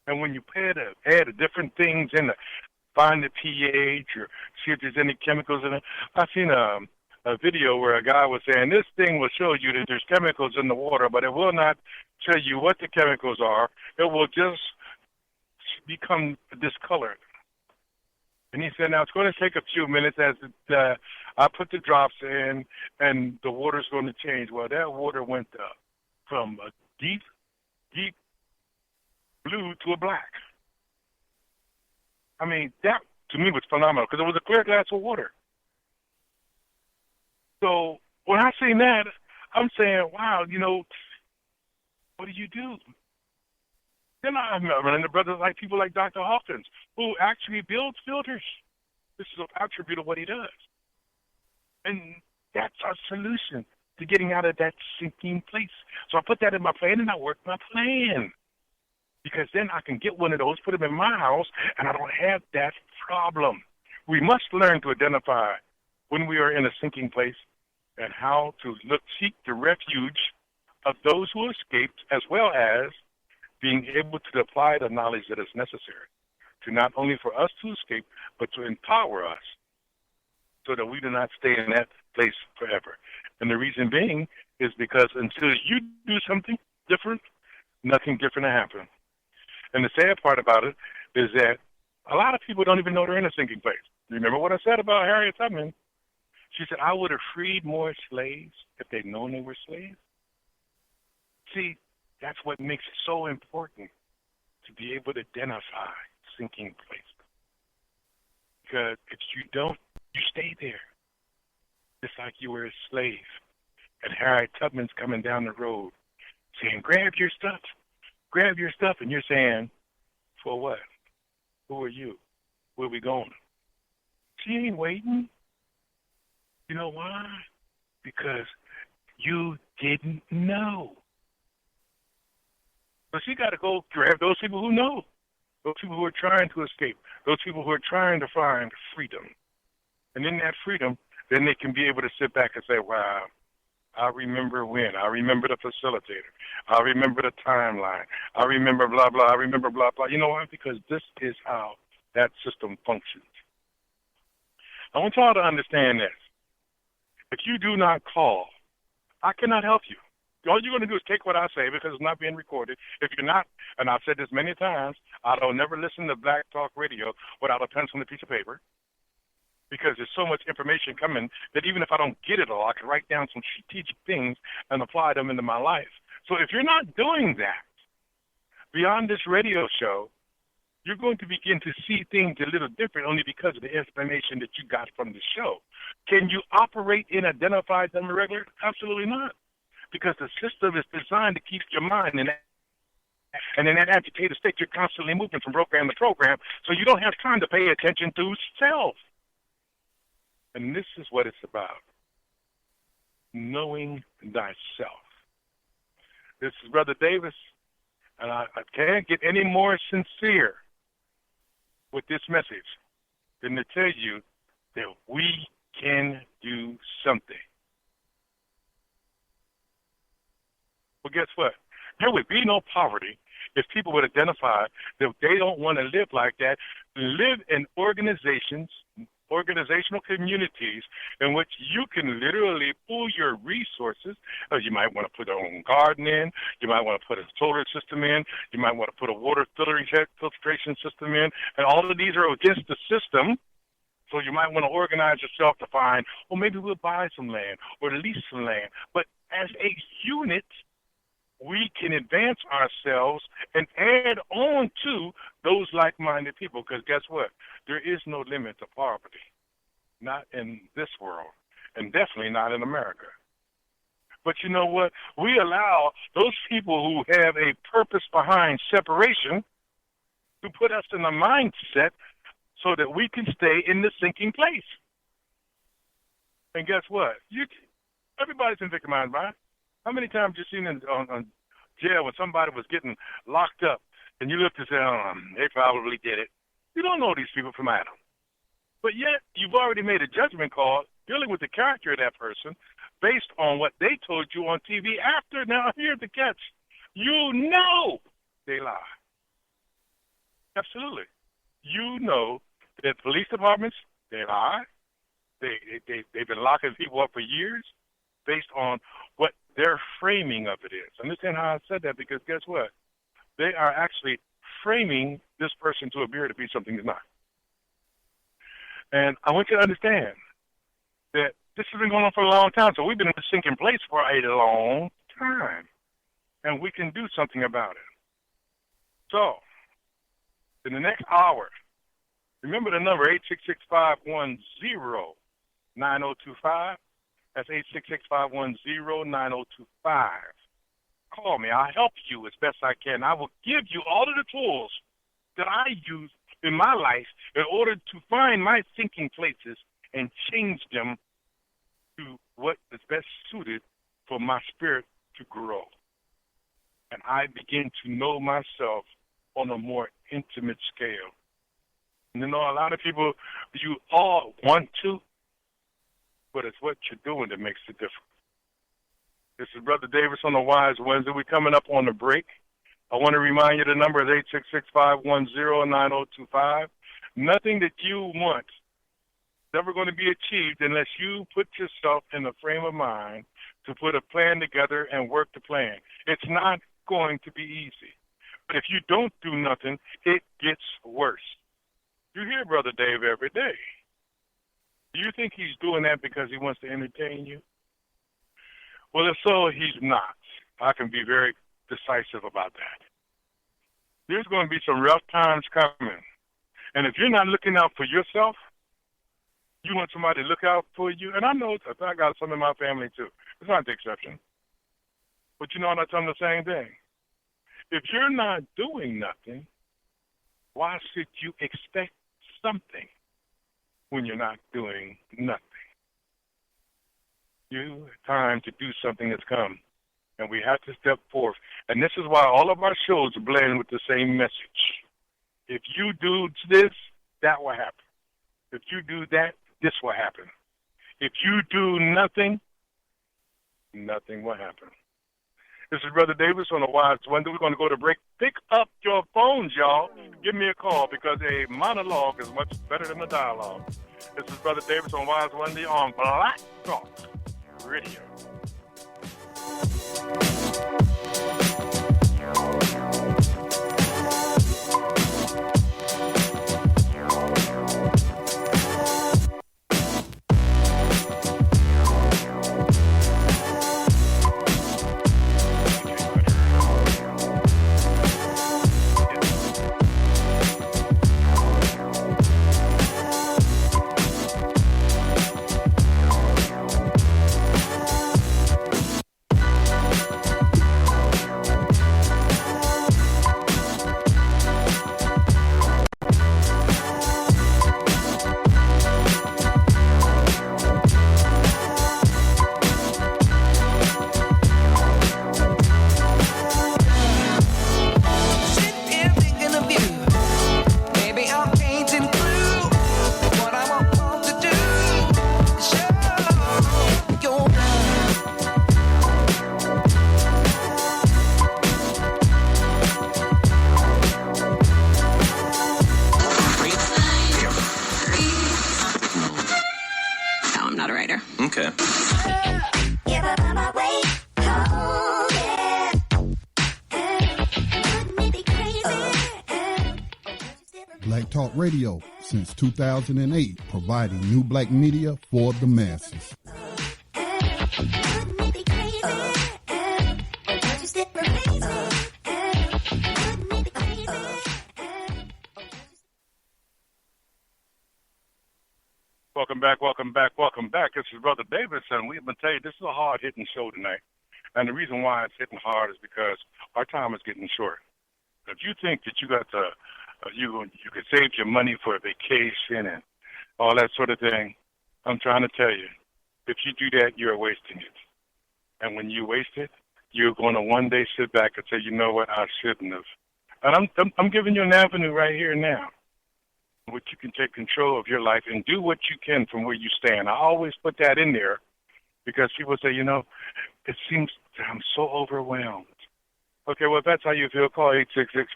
And when you add different things in find the pH or see if there's any chemicals in it. I've seen a video where a guy was saying this thing will show you that there's chemicals in the water, but it will not tell you what the chemicals are. It will just become discolored. And he said, now it's going to take a few minutes as I put the drops in and the water's going to change. Well, that water went from a deep blue to a black. I mean, that to me was phenomenal because it was a clear glass of water. So when I say that, I'm saying, wow, what do you do? Then I'm running into brothers like people like Dr. Hawkins, who actually builds filters. This is an attribute of what he does. And that's our solution to getting out of that sinking place. So I put that in my plan and I work my plan. Because then I can get one of those, put them in my house, and I don't have that problem. We must learn to identify when we are in a sinking place and how to seek the refuge of those who escaped, as well as being able to apply the knowledge that is necessary to not only for us to escape, but to empower us so that we do not stay in that place forever. And the reason being is because until you do something different, nothing different will happen. And the sad part about it is that a lot of people don't even know they're in a sinking place. Remember what I said about Harriet Tubman? She said, I would have freed more slaves if they'd known they were slaves. See, that's what makes it so important to be able to identify sinking places. Because if you don't, you stay there. Just like you were a slave. And Harriet Tubman's coming down the road saying, grab your stuff. Grab your stuff. And you're saying, for what? Who are you? Where we going? She ain't waiting. You know why? Because you didn't know. So she got to go grab those people who know. Those people who are trying to escape. Those people who are trying to find freedom. And in that freedom, then they can be able to sit back and say, wow, I remember when. I remember the facilitator. I remember the timeline. I remember blah, blah. I remember blah, blah. You know why? Because this is how that system functions. I want y'all to understand this. If you do not call, I cannot help you. All you're going to do is take what I say because it's not being recorded. If you're not, and I've said this many times, I don't never listen to Black Talk Radio without a pencil and a piece of paper because there's so much information coming that even if I don't get it all, I can write down some strategic things and apply them into my life. So if you're not doing that, beyond this radio show, you're going to begin to see things a little different only because of the information that you got from the show. Can you operate in identified them irregular? Absolutely not. Because the system is designed to keep your mind in that. And in that agitated state, you're constantly moving from program to program, so you don't have time to pay attention to self. And this is what it's about. Knowing thyself. This is Brother Davis, and I can't get any more sincere with this message than to tell you that we can do something. Well, guess what? There would be no poverty if people would identify that they don't want to live like that, live in organizational communities in which you can literally pool your resources. You might want to put your own garden in. You might want to put a solar system in. You might want to put a water filtration system in. And all of these are against the system. So you might want to organize yourself to find, well, maybe we'll buy some land or lease some land. But as a unit, we can advance ourselves and add on to those like-minded people. Because guess what? There is no limit to poverty. Not in this world, and definitely not in America. But you know what? We allow those people who have a purpose behind separation to put us in a mindset so that we can stay in the sinking place. And guess what? Everybody's been victimized by it. How many times have you seen on jail when somebody was getting locked up and you look and say, they probably did it. You don't know these people from Adam. But yet you've already made a judgment call dealing with the character of that person based on what they told you on TV after. Now, here's the catch. You know they lie. Absolutely. You know that police departments, they lie. They've been locking people up for years based on what their framing of it is. Understand how I said that? Because guess what? They are actually framing this person to appear to be something he's not. And I want you to understand that this has been going on for a long time. So we've been in a sinking place for a long time. And we can do something about it. So, in the next hour, remember the number, 866-510-9025. That's 866-510-9025. Call me. I'll help you as best I can. I will give you all of the tools that I use in my life in order to find my thinking places and change them to what is best suited for my spirit to grow. And I begin to know myself on a more intimate scale. And you know, a lot of people, you all want to, but it's what you're doing that makes the difference. This is Brother Davis on the Wise Wednesday. We're coming up on the break. I want to remind you the number is 866-510-9025. Nothing that you want is ever going to be achieved unless you put yourself in a frame of mind to put a plan together and work the plan. It's not going to be easy. But if you don't do nothing, it gets worse. You hear Brother Dave every day. Do you think he's doing that because he wants to entertain you? Well, if so, he's not. I can be very decisive about that. There's going to be some rough times coming. And if you're not looking out for yourself, you want somebody to look out for you. And I know I got some in my family, too. It's not the exception. But you know, and I tell them the same thing. If you're not doing nothing, why should you expect something when you're not doing nothing? Time to do something has come, and we have to step forth. And this is why all of our shows blend with the same message. If you do this, that will happen. If you do that, this will happen. If you do nothing, nothing will happen. This is Brother Davis on the Wise Wonder. We're going to go to break. Pick up your phones, y'all. Give me a call because a monologue is much better than a dialogue. This is Brother Davis on Wise Wonder on Black Talk Radio. Black Talk Radio since 2008, providing new black media for the masses. Welcome back. This is Brother Davis, and we've been telling you this is a hard-hitting show tonight. And the reason why it's hitting hard is because our time is getting short. If you think that you got to, you could save your money for a vacation and all that sort of thing, I'm trying to tell you, if you do that, you're wasting it. And when you waste it, you're going to one day sit back and say, you know what, I shouldn't have. And I'm giving you an avenue right here now, which you can take control of your life and do what you can from where you stand. I always put that in there because people say, you know, it seems I'm so overwhelmed. Okay, well, if that's how you feel, call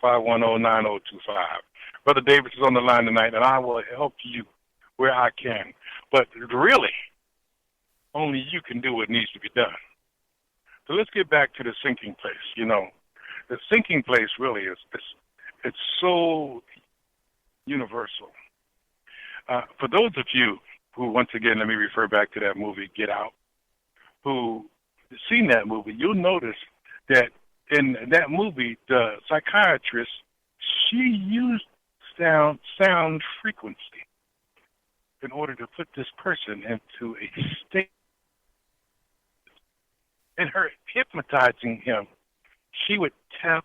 866-510-9025. Brother Davis is on the line tonight, and I will help you where I can. But really, only you can do what needs to be done. So let's get back to the sinking place. You know, the sinking place really is it's so universal. For those of you who, once again, let me refer back to that movie, Get Out, who seen that movie, you'll notice that in that movie, the psychiatrist, she used sound frequency in order to put this person into a state. And her hypnotizing him, she would tap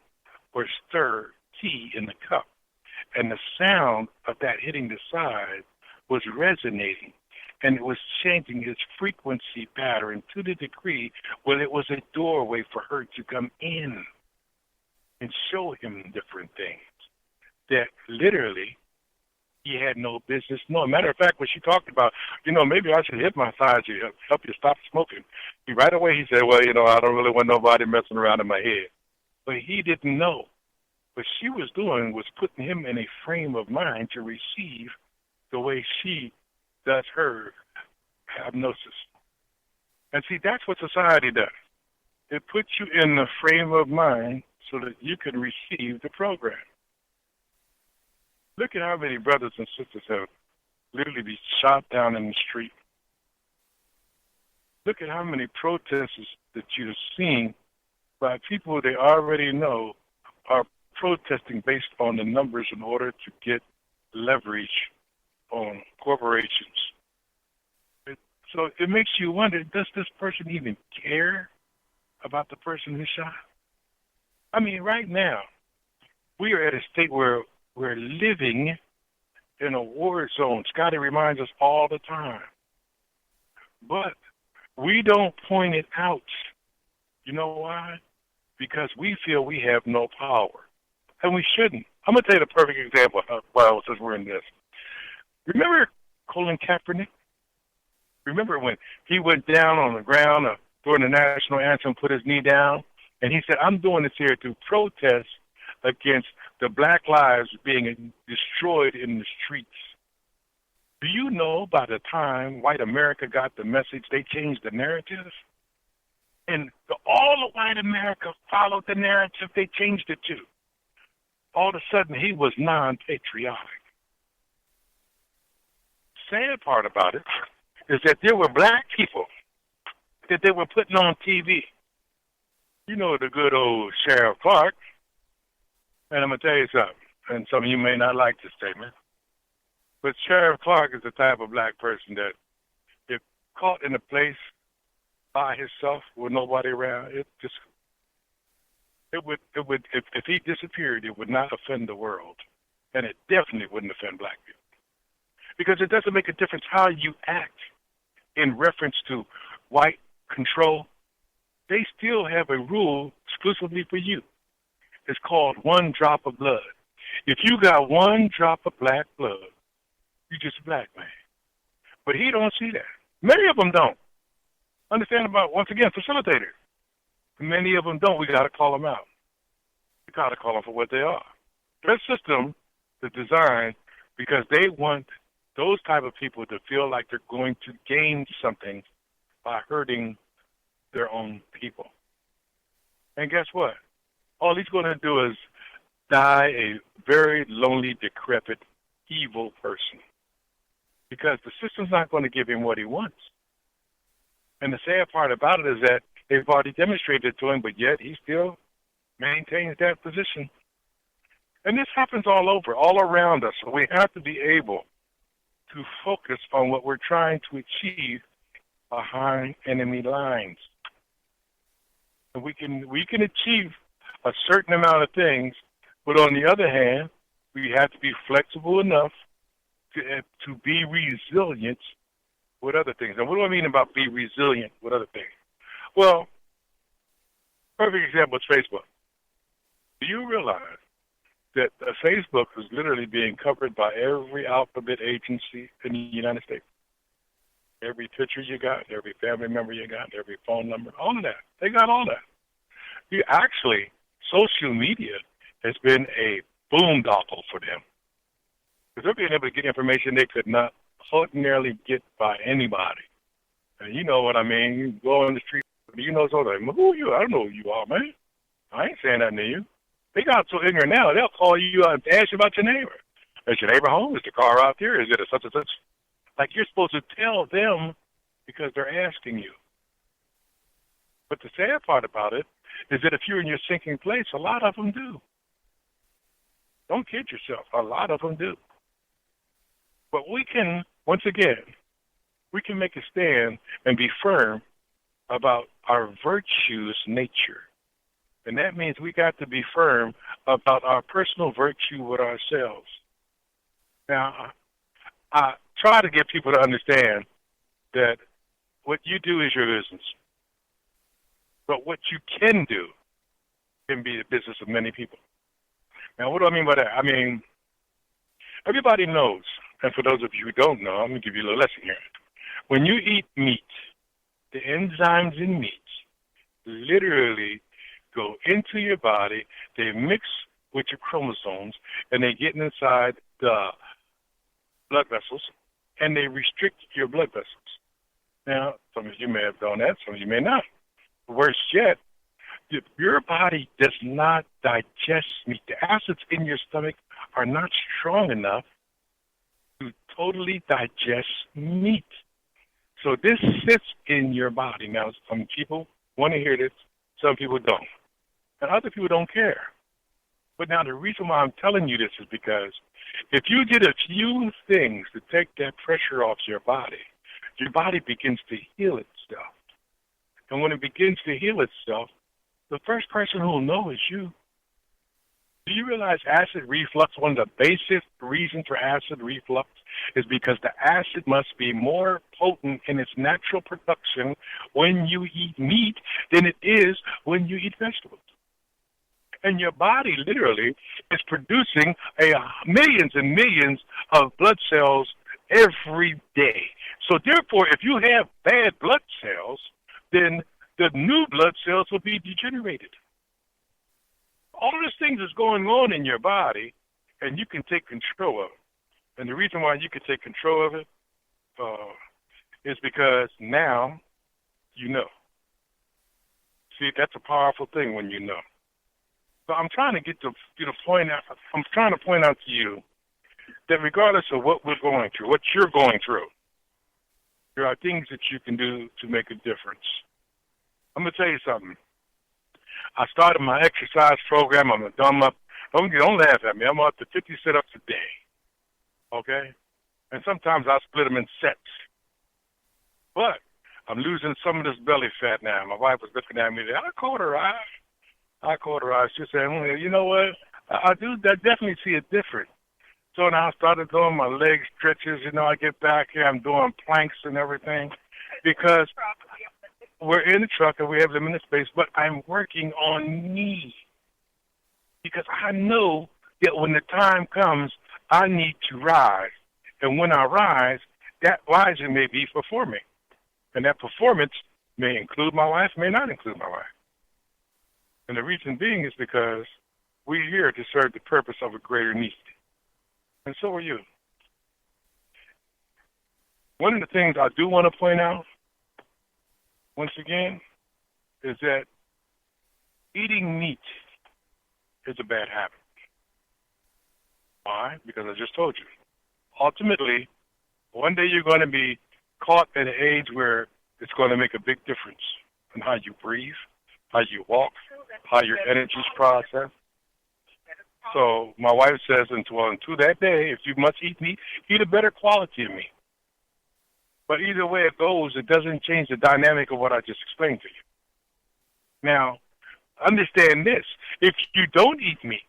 or stir tea in the cup. And the sound of that hitting the side was resonating. And it was changing his frequency pattern to the degree where it was a doorway for her to come in and show him different things that literally he had no business knowing. Matter of fact, when she talked about, you know, maybe I should hypnotize you, help you stop smoking, right away he said, well, you know, I don't really want nobody messing around in my head. But he didn't know. What she was doing was putting him in a frame of mind to receive the way she does her hypnosis. And see, that's what society does. It puts you in the frame of mind so that you can receive the program. Look at how many brothers and sisters have literally been shot down in the street. Look at how many protests that you've seen by people they already know are protesting based on the numbers in order to get leverage on corporations. So it makes you wonder, does this person even care about the person who shot? I mean, right now, we are at a state where we're living in a war zone. Scotty reminds us all the time. But we don't point it out. You know why? Because we feel we have no power. And we shouldn't. I'm going to tell you the perfect example since we're in this. Remember Colin Kaepernick? Remember when he went down on the ground during the national anthem, put his knee down, and he said, I'm doing this here to protest against the black lives being destroyed in the streets. Do you know by the time white America got the message, they changed the narrative? And all of white America followed the narrative they changed it to. All of a sudden, he was non-patriotic. Sad part about it is that there were black people that they were putting on TV. You know the good old Sheriff Clark. And I'm going to tell you something, and some of you may not like this statement, but Sheriff Clark is the type of black person that if caught in a place by himself with nobody around, if he disappeared, it would not offend the world. And it definitely wouldn't offend black people. Because it doesn't make a difference how you act in reference to white control. They still have a rule exclusively for you. It's called one drop of blood. If you got one drop of black blood, you're just a black man. But he don't see that. Many of them don't. Understand about, once again, facilitator. Many of them don't. We got to call them out. We got to call them for what they are. Their system is designed because they want those type of people to feel like they're going to gain something by hurting their own people. And guess what? All he's going to do is die a very lonely, decrepit, evil person. Because the system's not going to give him what he wants. And the sad part about it is that they've already demonstrated it to him, but yet he still maintains that position. And this happens all over, all around us. So we have to be able to focus on what we're trying to achieve behind enemy lines. And we can achieve a certain amount of things, but on the other hand, we have to be flexible enough to be resilient with other things. And what do I mean about be resilient with other things? Well, perfect example is Facebook. Do you realize that Facebook is literally being covered by every alphabet agency in the United States? Every picture you got, every family member you got, every phone number, all of that. They got all that. Actually, social media has been a boondoggle for them. Because they're being able to get information they could not ordinarily get by anybody. And you know what I mean. You go on the street, you know something. Like, who are you? I don't know who you are, man. I ain't saying nothing to you. They got so ignorant now, they'll call you and ask you about your neighbor. Is your neighbor home? Is the car out there? Is it a such and such? Like you're supposed to tell them because they're asking you. But the sad part about it is that if you're in your sinking place, a lot of them do. Don't kid yourself. A lot of them do. But we can, once again, we can make a stand and be firm about our virtuous nature. And that means we got to be firm about our personal virtue with ourselves. Now, I try to get people to understand that what you do is your business. But what you can do can be the business of many people. Now, what do I mean by that? I mean, everybody knows, and for those of you who don't know, I'm going to give you a little lesson here. When you eat meat, the enzymes in meat literally go into your body, they mix with your chromosomes, and they get inside the blood vessels, and they restrict your blood vessels. Now, some of you may have done that, some of you may not. Worse yet, Your body does not digest meat. The acids in your stomach are not strong enough to totally digest meat. So this sits in your body. Now, some people want to hear this, some people don't. And other people don't care. But now the reason why I'm telling you this is because if you did a few things to take that pressure off your body begins to heal itself. And when it begins to heal itself, the first person who will know is you. Do you realize acid reflux, one of the basic reasons for acid reflux is because the acid must be more potent in its natural production when you eat meat than it is when you eat vegetables. And your body literally is producing millions and millions of blood cells every day. So therefore, if you have bad blood cells, then the new blood cells will be degenerated. All of these things is going on in your body, and you can take control of it. And the reason why you can take control of it is because now you know. See, that's a powerful thing when you know. So I'm trying to get to point out. I'm trying to point out to you that regardless of what we're going through, what you're going through, there are things that you can do to make a difference. I'm gonna tell you something. I started my exercise program. Don't laugh at me. I'm up to 50 sit-ups a day. Okay, and sometimes I split them in sets. But I'm losing some of this belly fat now. My wife was looking at me. I caught her eye. She said, well, you know what? I definitely see it different. So now I started doing my leg stretches. I get back here, I'm doing planks and everything because we're in the truck and we have limited space, but I'm working on me because I know that when the time comes, I need to rise. And when I rise, that rising may be performing. And that performance may include my wife, may not include my wife. And the reason being is because we're here to serve the purpose of a greater need. And so are you. One of the things I do want to point out, once again, is that eating meat is a bad habit. Why? Because I just told you. Ultimately, one day you're going to be caught at an age where it's going to make a big difference in how you breathe, how you walk, how your energy is processed. So my wife says, until that day, if you must eat meat, eat a better quality of meat. But either way it goes, it doesn't change the dynamic of what I just explained to you. Now, understand this. If you don't eat meat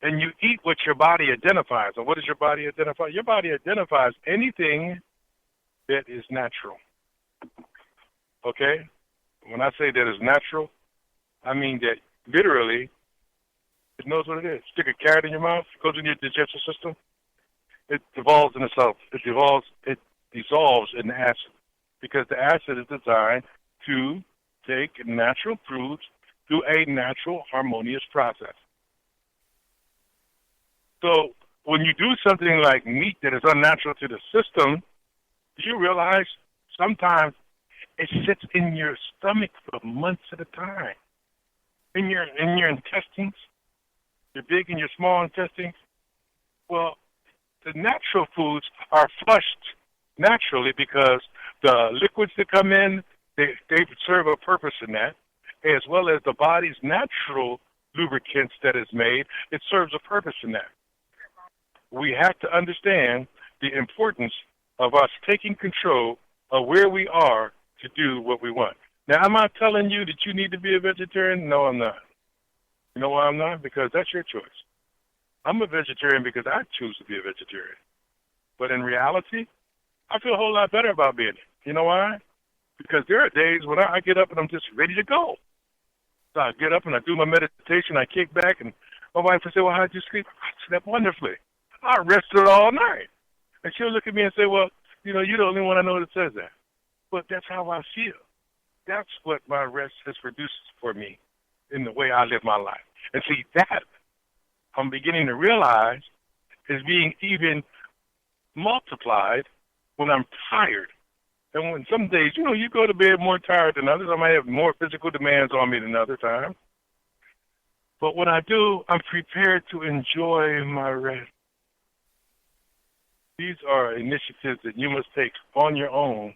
and you eat what your body identifies, and what does your body identify? Your body identifies anything that is natural. Okay? When I say that is natural, I mean that literally it knows what it is. Stick a carrot in your mouth, it goes in your digestive system, it devolves in itself. It dissolves in the acid because the acid is designed to take natural foods through a natural, harmonious process. So when you do something like meat that is unnatural to the system, you realize sometimes it sits in your stomach for months at a time. In your intestines, your big and your small intestines. Well, the natural foods are flushed naturally because the liquids that come in, they serve a purpose in that, as well as the body's natural lubricants that is made, it serves a purpose in that. We have to understand the importance of us taking control of where we are to do what we want. Now, am I telling you that you need to be a vegetarian? No, I'm not. You know why I'm not? Because that's your choice. I'm a vegetarian because I choose to be a vegetarian. But in reality, I feel a whole lot better about being it. You know why? Because there are days when I get up and I'm just ready to go. So I get up and I do my meditation, I kick back, and my wife will say, well, how'd you sleep? I slept wonderfully. I rested all night. And she'll look at me and say, well, you're the only one I know that says that. But that's how I feel. That's what my rest has produced for me in the way I live my life. And see, that I'm beginning to realize is being even multiplied when I'm tired. And when some days, you go to bed more tired than others. I might have more physical demands on me than other times. But when I do, I'm prepared to enjoy my rest. These are initiatives that you must take on your own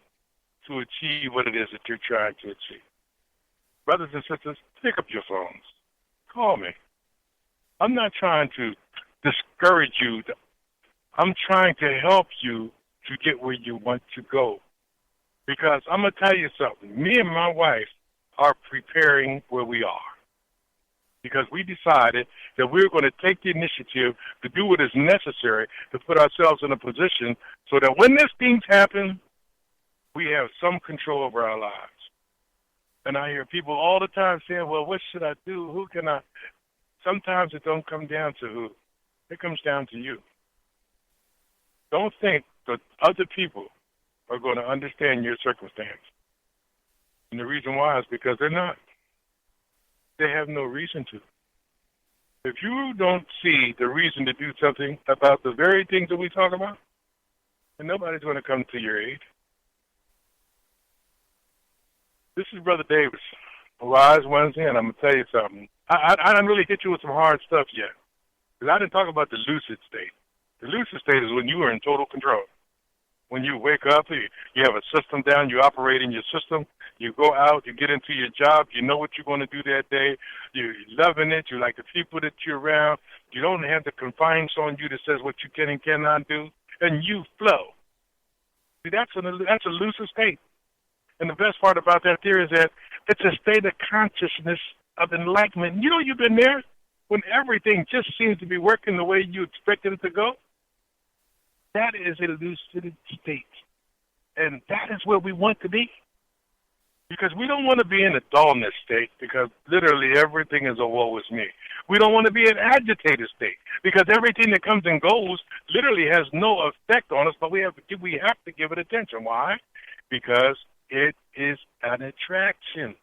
to achieve what it is that you're trying to achieve. Brothers and sisters, pick up your phones. Call me. I'm not trying to discourage you. I'm trying to help you to get where you want to go. Because I'm going to tell you something. Me and my wife are preparing where we are. Because we decided that we're going to take the initiative to do what is necessary to put ourselves in a position so that when these things happen, we have some control over our lives. And I hear people all the time saying, well, what should I do? Who can I? Sometimes it don't come down to who. It comes down to you. Don't think that other people are going to understand your circumstance. And the reason why is because they're not. They have no reason to. If you don't see the reason to do something about the very things that we talk about, then nobody's going to come to your aid. This is Brother Davis, Wise Wednesday, and I'm going to tell you something. I didn't really hit you with some hard stuff yet, because I didn't talk about the lucid state. The lucid state is when you are in total control. When you wake up, you have a system down, you operate in your system, you go out, you get into your job, you know what you're going to do that day, you're loving it, you like the people that you're around, you don't have the confines on you that says what you can and cannot do, and you flow. See, that's a lucid state. And the best part about that theory is that it's a state of consciousness of enlightenment. You know, you've been there when everything just seems to be working the way you expected it to go. That is a lucid state. And that is where we want to be. Because we don't want to be in a dullness state because literally everything is a woe is me. We don't want to be in an agitated state because everything that comes and goes literally has no effect on us, but we have to give it attention. Why? Because it is an attraction.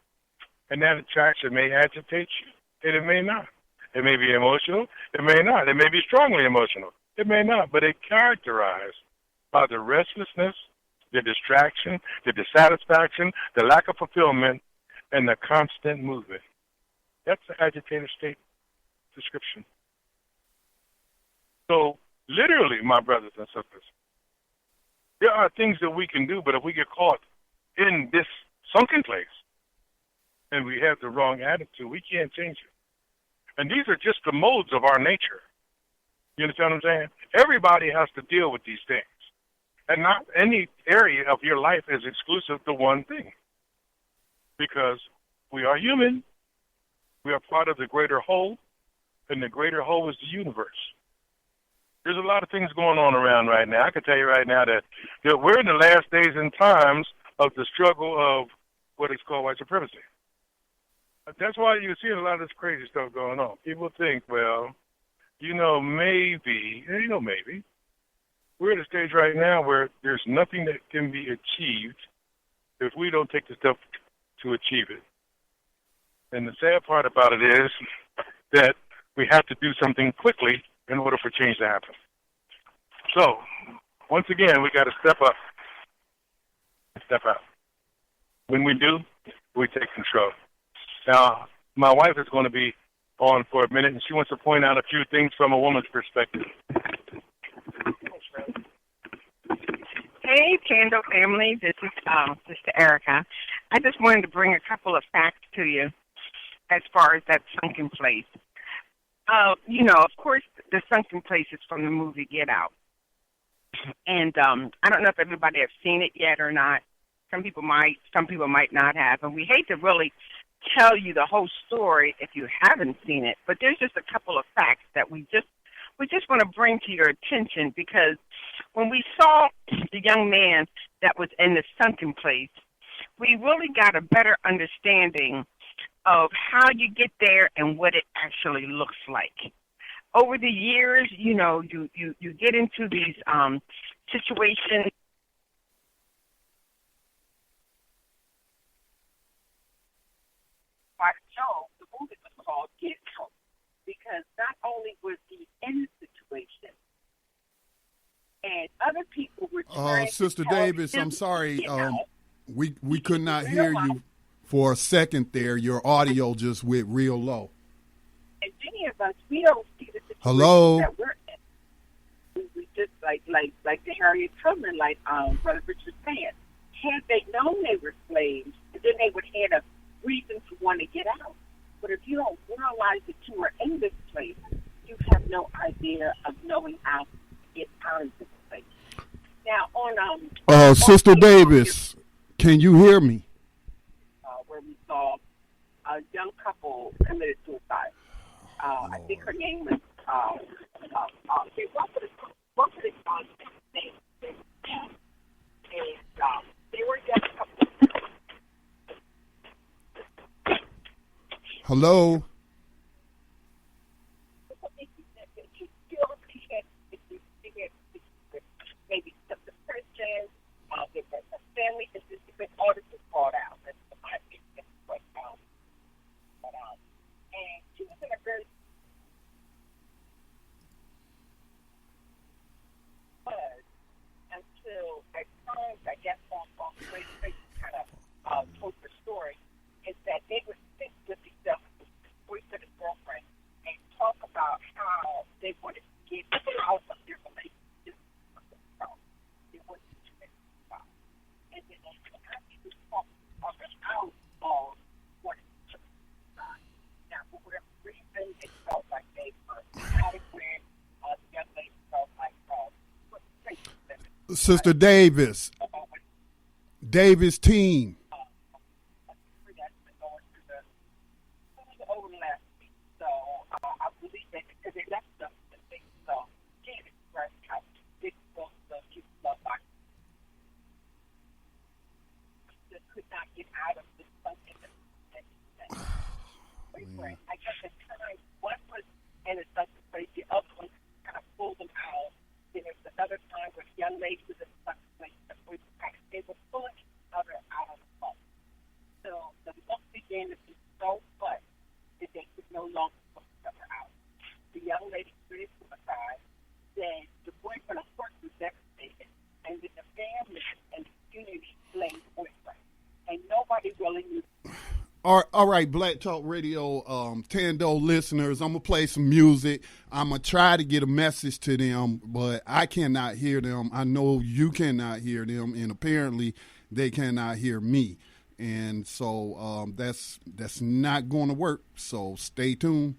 And that attraction may agitate you, and it may not. It may be emotional. It may not. It may be strongly emotional. It may not, but it's characterized by the restlessness, the distraction, the dissatisfaction, the lack of fulfillment, and the constant movement. That's the agitated state description. So, literally, my brothers and sisters, there are things that we can do, but if we get caught in this sunken place and we have the wrong attitude, we can't change it. And these are just the modes of our nature. You understand what I'm saying? Everybody has to deal with these things. And not any area of your life is exclusive to one thing. Because we are human. We are part of the greater whole. And the greater whole is the universe. There's a lot of things going on around right now. I can tell you right now that we're in the last days and times of the struggle of what is called white supremacy. That's why you're seeing a lot of this crazy stuff going on. People think, well, maybe. We're at a stage right now where there's nothing that can be achieved if we don't take the steps to achieve it. And the sad part about it is that we have to do something quickly in order for change to happen. So, once again, we got to step up and step out. When we do, we take control. Now, my wife is going to be on for a minute, and she wants to point out a few things from a woman's perspective. Hey, Thando family. This is Sister Erica. I just wanted to bring a couple of facts to you as far as that sunken place. Of course, the sunken place is from the movie Get Out. And I don't know if everybody has seen it yet or not. Some people might not have. And we hate to really tell you the whole story if you haven't seen it, but there's just a couple of facts that we just want to bring to your attention, because when we saw the young man that was in the sunken place, we really got a better understanding of how you get there and what it actually looks like. Over the years, you get into these situations. Show, the movie was called Get Out, because not only was he in the situation, and other people were trying Sister to Davis, I'm sorry, we could not hear you for a second there. Your audio just went real low. And do many of us, we don't see the situation Hello? that we're in. We just like the Harriet Tubman, like Brother Richard said. Had they known they were slaves, then they would have a reason to want to get out. But if you don't realize that you are in this place, you have no idea of knowing how to get out of this place. Now, on Sister Davis, can you hear me? where we saw a young couple committed suicide. I think her name was what was it called? And they were a young couple. Hello? Maybe some depression, a family that just been all this is called out. That's my opinion. And she was in a very until at times, I guess, on Facebook kind of told the story, is that they would sit with each other, boyfriend and girlfriend, and talk about how they wanted to get out of their relationship. They wanted to get out. And then they actually talk out of what it took. Now, for whatever reason, they felt like they were adequate. The young lady felt like, Sister Davis. Davis team. I guess at times one was in a such a place, the other one kind of pulled them out. Then there was another time where the young lady was in such a place that they were pulling each other out of the boat. So the boat began to be so much that they could no longer pull each other out. The young lady committed suicide. Then the boyfriend, of course, was devastated. And then the family and the community blamed the boyfriend. And nobody really knew. All right, Black Talk Radio, Thando listeners, I'm going to play some music. I'm going to try to get a message to them, but I cannot hear them. I know you cannot hear them, and apparently they cannot hear me. And so that's not going to work, so stay tuned.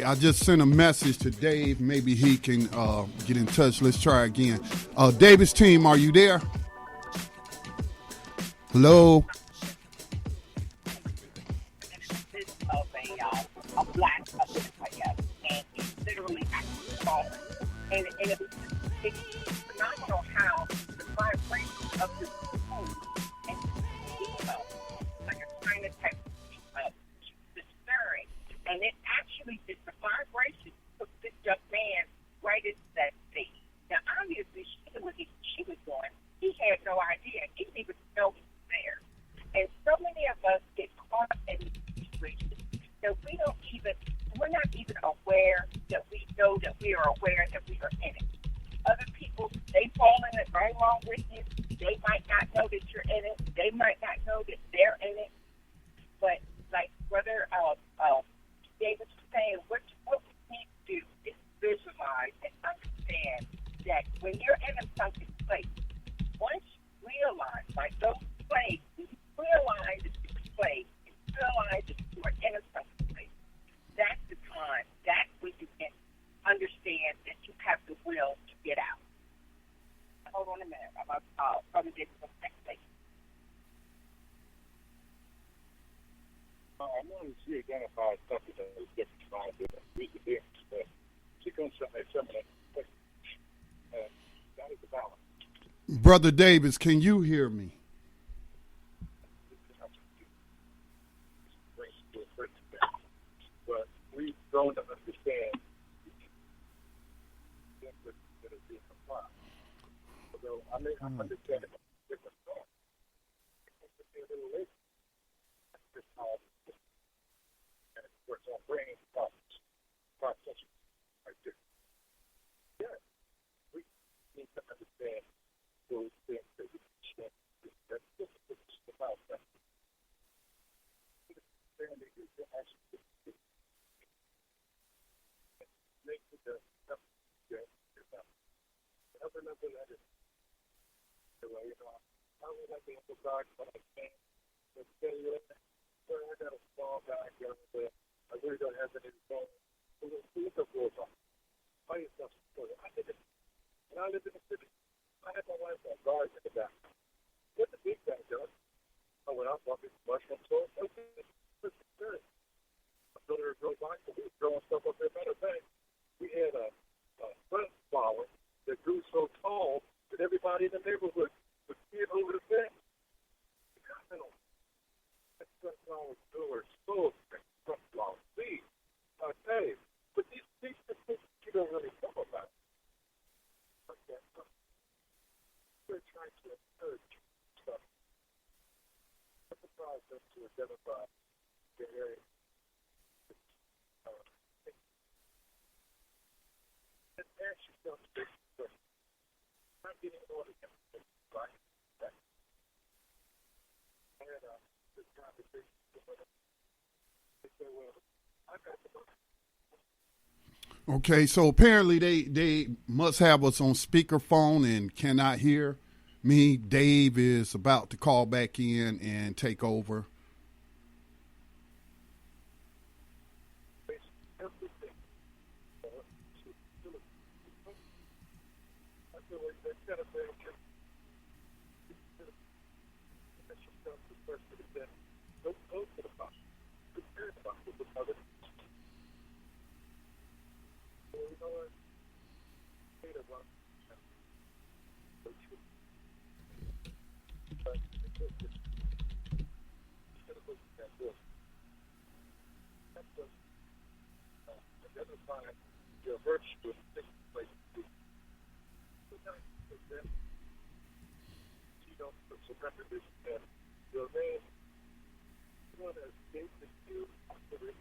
I just sent a message to Dave. Maybe he can get in touch. Let's try again. Davis team, are you there? Hello? A black couple, I guess. And he literally actually fallen. And it's phenomenal how the vibration of this food and like a China type the stirring. And it actually did the vibration took this young man right into that state. Now, obviously, she was doing, he had no idea. He didn't even know he was there. And so many of us get caught up in these situations that we're not even aware that we know that we are aware that we are in it. Other people, they fall in it right along with you. They might not know that you're in it. They might not know that they're in it. But like Brother David was saying, what we need to do is visualize and understand that when you're in a sunken place, once you realize, like those slaves, you realize that you're slaves, you realize that you are in a sunken place. long as she identifies something that is different from the beings, she's going to show me something. That is the balance. Brother Davis, can you hear me? But we don't understand that is being applied. Although I may not understand it different thoughts. It's a little late. That's how and of course our brain process are different. Yeah. We need to understand those things that we can't do. That's just about that. Understanding is the actual make the never let it. You know, I would like to emphasize what I can. But say, I got a small bag, I really don't have any phone. Who's the floor on? Buy yourself some toilet. I live in the city. I had my wife on guard in the back. What's the big bag, John? I went out, bought me some mushroom toilet. Okay, what's the third? I told her to grow back, so we were throwing stuff up there. Matter of fact, we had a sunflower that grew so tall that everybody in the neighborhood would see it over the fence. That sunflower grew so thick, sunflower seeds. Okay, but these things you don't really know about. Okay, we're trying to encourage stuff. Emphasize them to identify the area. And ask yourself this question. I'm getting all the information right. I had this conversation with them. They said, well, I got the money. Okay, so apparently they must have us on speakerphone and cannot hear me. Dave is about to call back in and take over. Identify your virtue in different places. You don't surrender this and your man one has escaped you after it.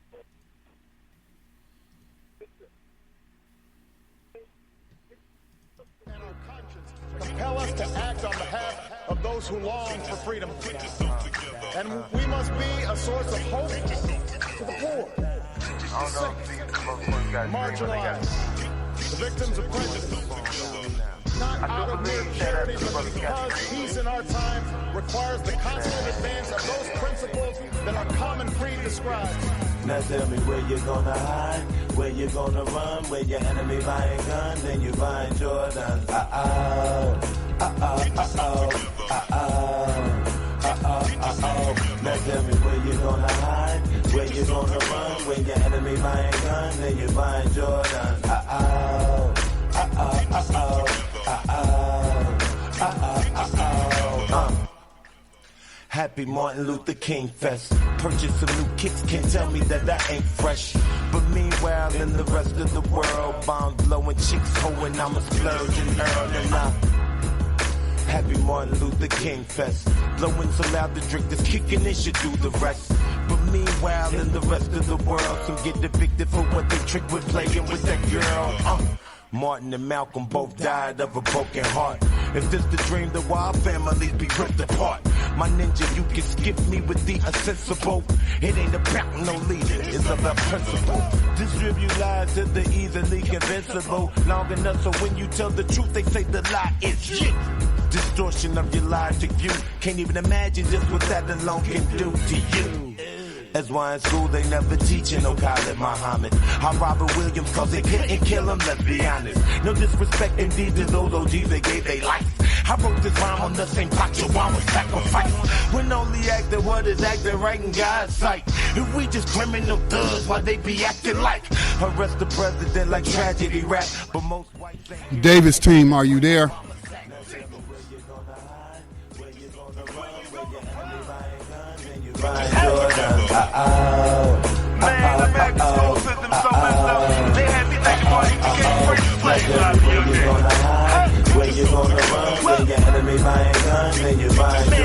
And our conscience compel us to act on behalf of those who long for freedom. And we must be a source of hope to the poor, marginalized, the victims of prejudice. Not out of mere charity, but because peace in our time requires the constant advance of those principles that our common creed describes. Now tell me where you're gonna hide, where you're gonna run, where your enemy buying guns and you buying Jordans. Now tell me where you're gonna hide, where you're gonna run, where your enemy buying guns and you buying Jordans. Happy Martin Luther King Fest. Purchase some new kicks, can't tell me that I ain't fresh. But meanwhile, in the rest of the world, bombs blowing, chicks hoeing, I'm a splurge and earn and Happy Martin Luther King Fest. Blowing so loud the drink that's kicking, it should do the rest. But meanwhile, in the rest of the world, some get evicted for what they trick with playing with that girl. Martin and Malcolm both died of a broken heart. If this the dream, then why our families be ripped apart? My ninja, you can skip me with the insensible. It ain't about no leader, it's about principle. Distribute lies to the easily convincible. Long enough so when you tell the truth, they say the lie is shit. Distortion of your logic view. Can't even imagine just what that alone can do to you. That's why in school they never teaching no Khalid Muhammad. How Robert Williams, cause they couldn't kill him, let's be honest. No disrespect indeed to those OGs that gave their life. I wrote this rhyme on the same block, so I was sacrificed. When only acting what is acting right in God's sight. If we just criminal thugs, why they be acting like? Arrest the president like tragedy rap, but most white things. Davis team, are you there? Man, the American school system so messed up. They had me thinking about educating free slaves out of your day. Where you gonna run? When your enemy buying guns, then you buying your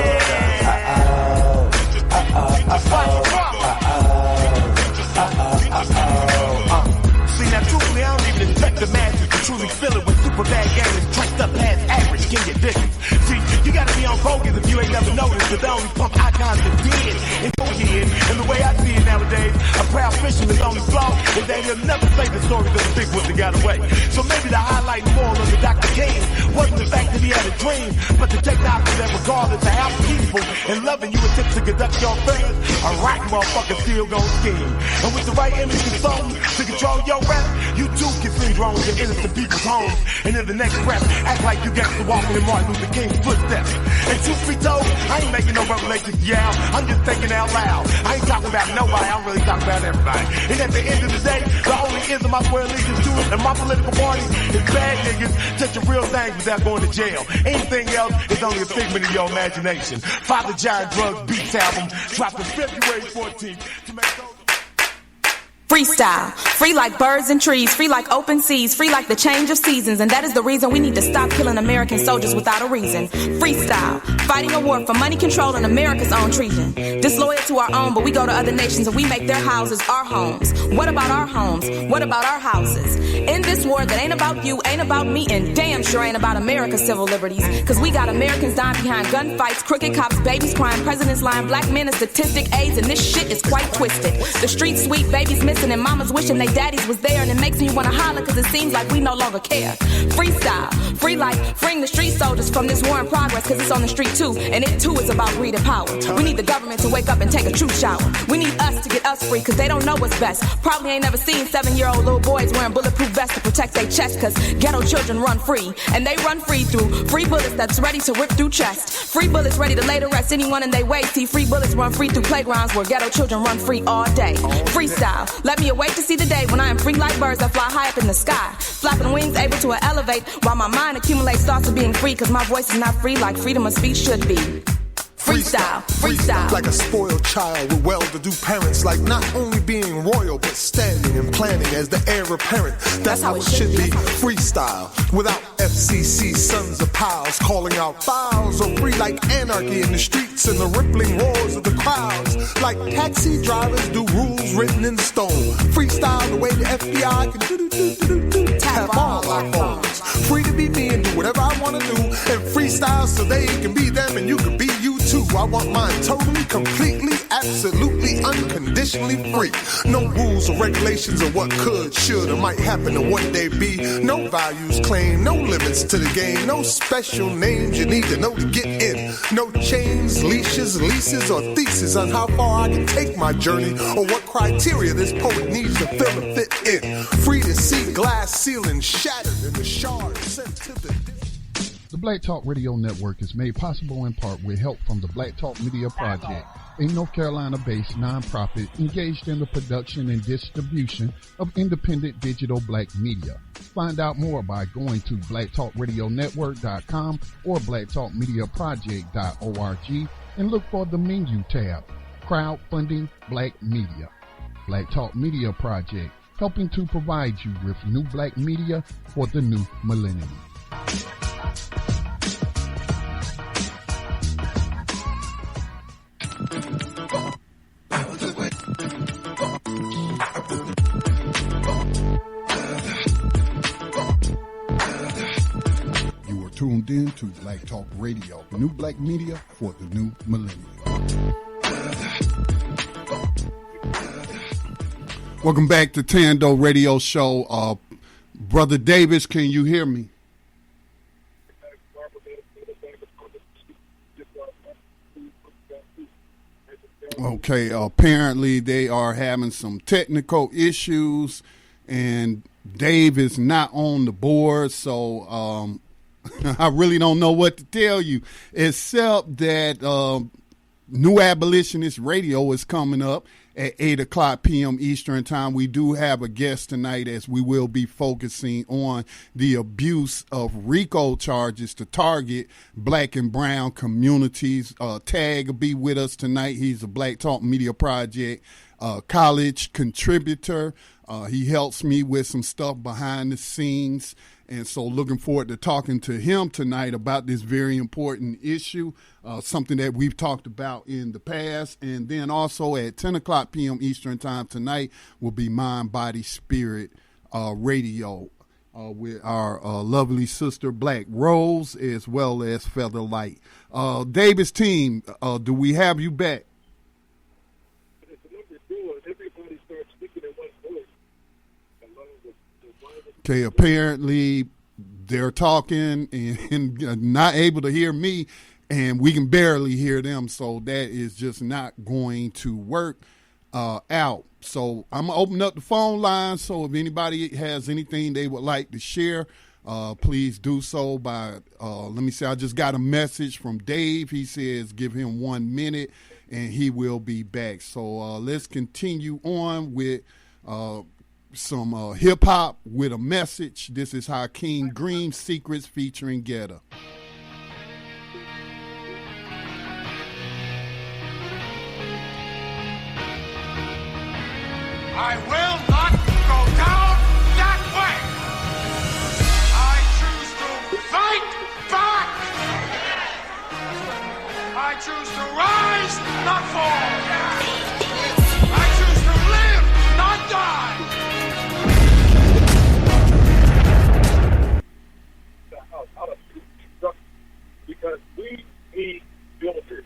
See, now truthfully, I don't even expect the masses to truly feel it when super bad gamers dressed up past average. Can you dig it? See, you gotta be on bogus if you ain't never noticed, but they only pump icons that did and go ahead. And the way I see it nowadays, a proud fisherman's only flaw is that he'll never say the story of the big ones that got away. So maybe the highlight moral of the Dr. King wasn't the fact that he had a dream, but the technology that regardless of how peaceful and loving you attempt to conduct your affairs, a rotten motherfucker still gon' scheme. And with the right image consultant to control your rap, you too can send drones in innocent people's homes. And in the next breath, act like you gangsta walking in Martin Luther King's footsteps. And truth be told, I ain't making no revelations, yeah. I'm just thinking out loud. I ain't talking about nobody, I'm really talking about everybody. And at the end of the day, the only ism I swear allegiance to and my political party is bad niggas touching real things without going to jail. Anything else is only a figment of your imagination. Father Giant Drugs Beats album dropped on February 14th to make those. Freestyle, free like birds and trees, free like open seas, free like the change of seasons. And that is the reason we need to stop killing American soldiers without a reason. Freestyle, fighting a war for money control and America's own treason. Disloyal to our own, but we go to other nations and we make their houses our homes. What about our homes? What about our houses? In this war that ain't about you, ain't about me, and damn sure ain't about America's civil liberties. Cause we got Americans dying behind gunfights, crooked cops, babies crying, presidents lying, black men a statistic, AIDS, and this shit is quite twisted. The streets sweet, babies missing, and mamas wishing they daddies was there, and it makes me wanna holler cause it seems like we no longer care. Freestyle, free life, freeing the street soldiers from this war in progress cause it's on the street too, and it too is about greed and power. We need the government to wake up and take a true shower. We need us to get us free cause they don't know what's best. Probably ain't never seen 7-year-old little boys wearing bulletproof vests to protect their chest cause ghetto children run free, and they run free through free bullets that's ready to rip through chest. Free bullets ready to lay to rest anyone in their way. See, free bullets run free through playgrounds where ghetto children run free all day. Freestyle, let me awake to see the day when I am free like birds that fly high up in the sky, flapping wings able to elevate while my mind accumulates thoughts of being free cause my voice is not free like freedom of speech should be. Freestyle, freestyle. Like a spoiled child with well-to-do parents, like not only being royal, but standing and planning as the heir apparent. That's how it should be. Freestyle, without FCC sons of pals calling out files, or free like anarchy in the streets and the rippling roars of the crowds. Like taxi drivers do rules written in stone. Freestyle the way the FBI can tap all our phones. Free to be me and do whatever I want to do, and freestyle so they can be them and you can be you too. I want mine totally, completely, absolutely, unconditionally free. No rules or regulations of what could, should, or might happen and one day be. No values claimed, no limits to the game, no special names you need to know to get in. No chains, leashes, leases, or theses on how far I can take my journey or what criteria this poet needs to fill and fit in. Free to see glass ceiling shattered and the shards sent to the... The Black Talk Radio Network is made possible in part with help from the Black Talk Media Project, a North Carolina-based nonprofit engaged in the production and distribution of independent digital black media. Find out more by going to blacktalkradionetwork.com or blacktalkmediaproject.org and look for the menu tab, Crowdfunding Black Media. Black Talk Media Project, helping to provide you with new black media for the new millennium. You are tuned in to Black Talk Radio, new black media for the new millennium. Welcome back to Thando Radio Show. Brother Davis, can you hear me? Okay, apparently they are having some technical issues, and Dave is not on the board, so I really don't know what to tell you, except that New Abolitionist Radio is coming up at 8 o'clock p.m. Eastern Time. We do have a guest tonight, as we will be focusing on the abuse of RICO charges to target black and brown communities. Tag will be with us tonight. He's a Black Talk Media Project college contributor. He helps me with some stuff behind the scenes. And so looking forward to talking to him tonight about this very important issue, something that we've talked about in the past. And then also at 10 o'clock p.m. Eastern Time tonight will be Mind, Body, Spirit Radio with our lovely sister Black Rose, as well as Featherlight. Davis team, do we have you back? Okay, apparently they're talking and not able to hear me, and we can barely hear them, so that is just not going to work out. So I'm going to open up the phone line, so if anybody has anything they would like to share, please do so by, let me see, I just got a message from Dave. He says give him 1 minute, and he will be back. So let's continue on with some hip-hop with a message. This is Hakeem Green, Secrets featuring Guetta. I will not go down that way. I choose to fight back. I choose to rise, not fall. I choose to live, not die. Because we need builders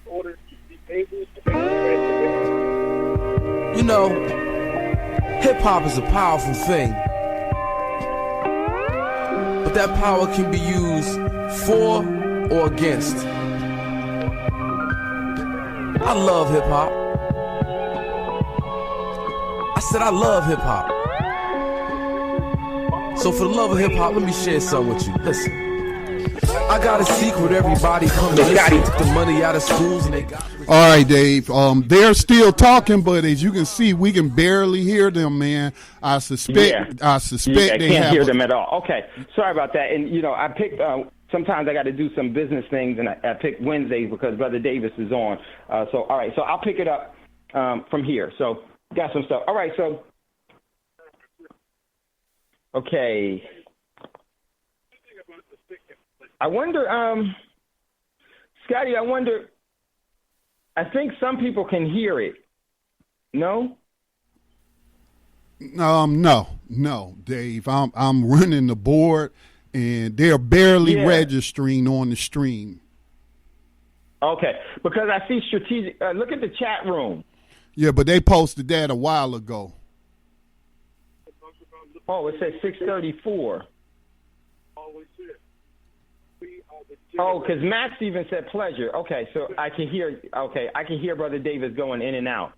in order to be able to make transformation. You know, hip-hop is a powerful thing, but that power can be used for or against. I love hip-hop. I said I love hip-hop. So for the love of hip-hop, let me share something with you. Listen. I got a secret, everybody come to listen. Took the money out of schools and they got... All right, Dave. They're still talking, but as you can see, we can barely hear them, man. I suspect I they can't hear have them at all. Okay, sorry about that. And, you know, I picked... sometimes I got to do some business things, and I picked Wednesdays because Brother Davis is on. So, all right, so I'll pick it up from here. So, got some stuff. All right, so... Okay... I wonder, Scotty, I think some people can hear it. No? No, Dave. I'm running the board, and they're barely registering on the stream. Okay, because I see strategic. Look at the chat room. Yeah, but they posted that a while ago. Oh, it says 6:34. Oh, because Max even said pleasure. Okay, so I can hear. Okay, I can hear Brother Davis going in and out.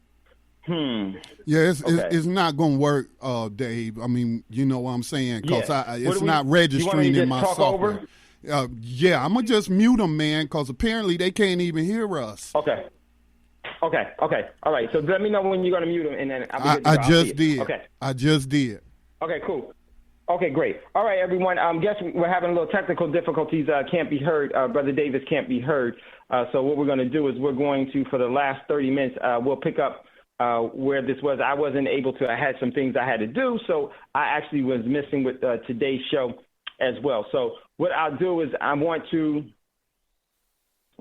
Yeah, it's not going to work, Dave. I mean, you know what I'm saying? Because it's not registering in my software. Yeah, I'm going to just mute them, man, because apparently they can't even hear us. Okay. All right, so let me know when you're going to mute them, and then I just did. Okay. I just did. Okay, cool. Okay, great. All right, everyone. Guess we're having a little technical difficulties. Can't be heard. Brother Davis can't be heard. So what we're going to do is we're going to, for the last 30 minutes, we'll pick up where this was. I wasn't able to. I had some things I had to do, so I actually was missing with today's show as well. So what I'll do is I want to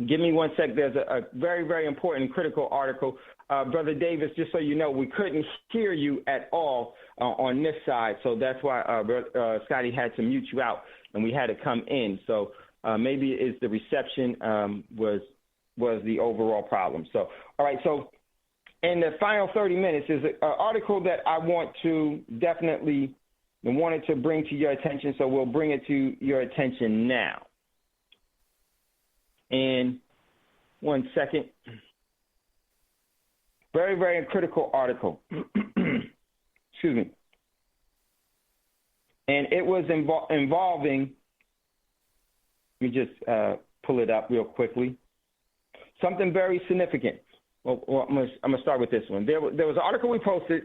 give me 1 sec. There's a very, very important critical article. Brother Davis, just so you know, we couldn't hear you at all on this side, so that's why Scotty had to mute you out, and we had to come in. So maybe it's the reception was the overall problem. So, all right, so in the final 30 minutes is an article that I want to definitely wanted to bring to your attention, so we'll bring it to your attention now. And 1 second. Very, very critical article. Excuse me. And it was involving me just pull it up real quickly. Something very significant. Well, I'm going to start with this one. There was an article we posted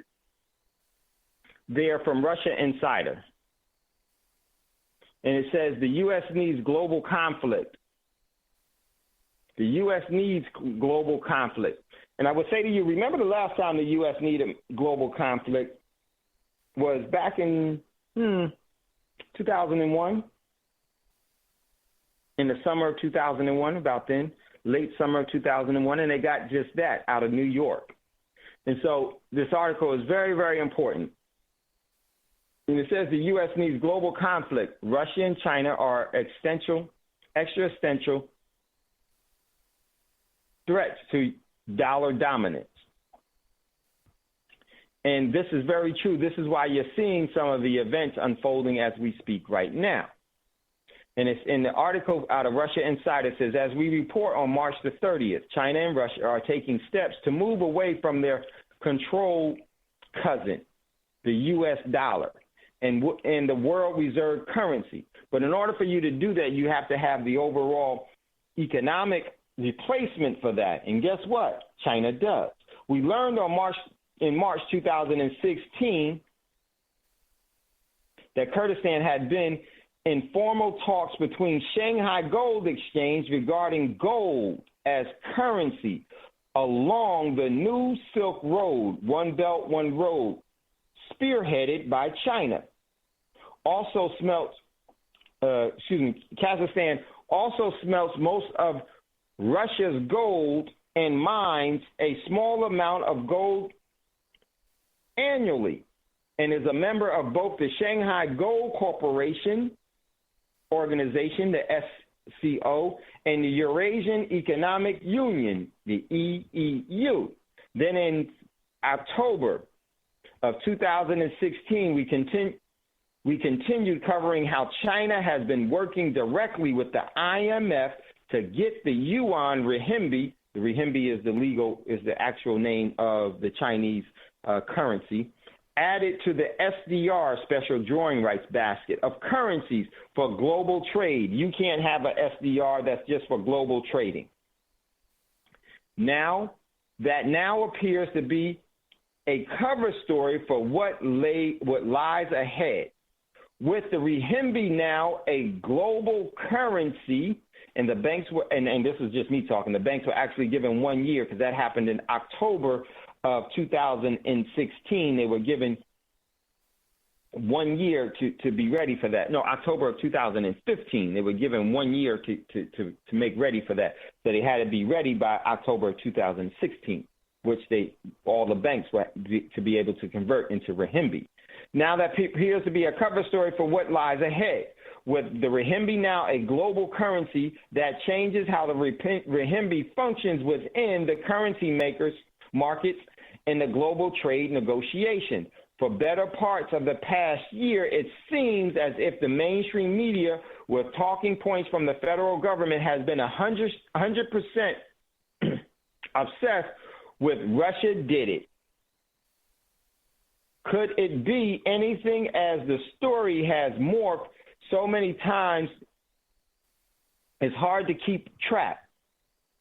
there from Russia Insider. And it says the U.S. needs global conflict. The U.S. needs global conflict. And I would say to you, remember the last time the U.S. needed global conflict was back in 2001, in the summer of 2001, about then, late summer of 2001, and they got just that out of New York. And so this article is very, very important. And it says the U.S. needs global conflict. Russia and China are existential threats to dollar dominance. And this is very true. This is why you're seeing some of the events unfolding as we speak right now. And it's in the article out of Russia Insider. It says, as we report on March the 30th, China and Russia are taking steps to move away from their control cousin, the U.S. dollar, and the world reserve currency. But in order for you to do that, you have to have the overall economic replacement for that. And guess what? China does. We learned in March 2016 that Kurdistan had been in formal talks between Shanghai Gold Exchange regarding gold as currency along the new Silk Road, One Belt, One Road, spearheaded by China. Kazakhstan also smelts most of Russia's gold and mines a small amount of gold annually, and is a member of both the Shanghai Gold Corporation Organization, the SCO, and the Eurasian Economic Union, the EEU. Then in October of 2016, we continued covering how China has been working directly with the IMF to get the yuan renminbi. The renminbi is the actual name of the Chinese currency, added to the SDR, special drawing rights basket of currencies for global trade. You can't have an SDR that's just for global trading. Now appears to be a cover story for what lies ahead. With the renminbi now a global currency, and the banks were, and this is just me talking, the banks were actually given 1 year, because that happened in October of 2016. They were given 1 year to be ready for that. No, October of 2015. They were given 1 year to make ready for that. So they had to be ready by October of 2016, which all the banks were to be able to convert into renminbi. Now that appears to be a cover story for what lies ahead. With the renminbi now a global currency that changes how the renminbi functions within the currency makers markets in the global trade negotiation. For better parts of the past year, it seems as if the mainstream media, with talking points from the federal government, has been 100% obsessed with Russia did it. Could it be anything, as the story has morphed so many times, it's hard to keep track?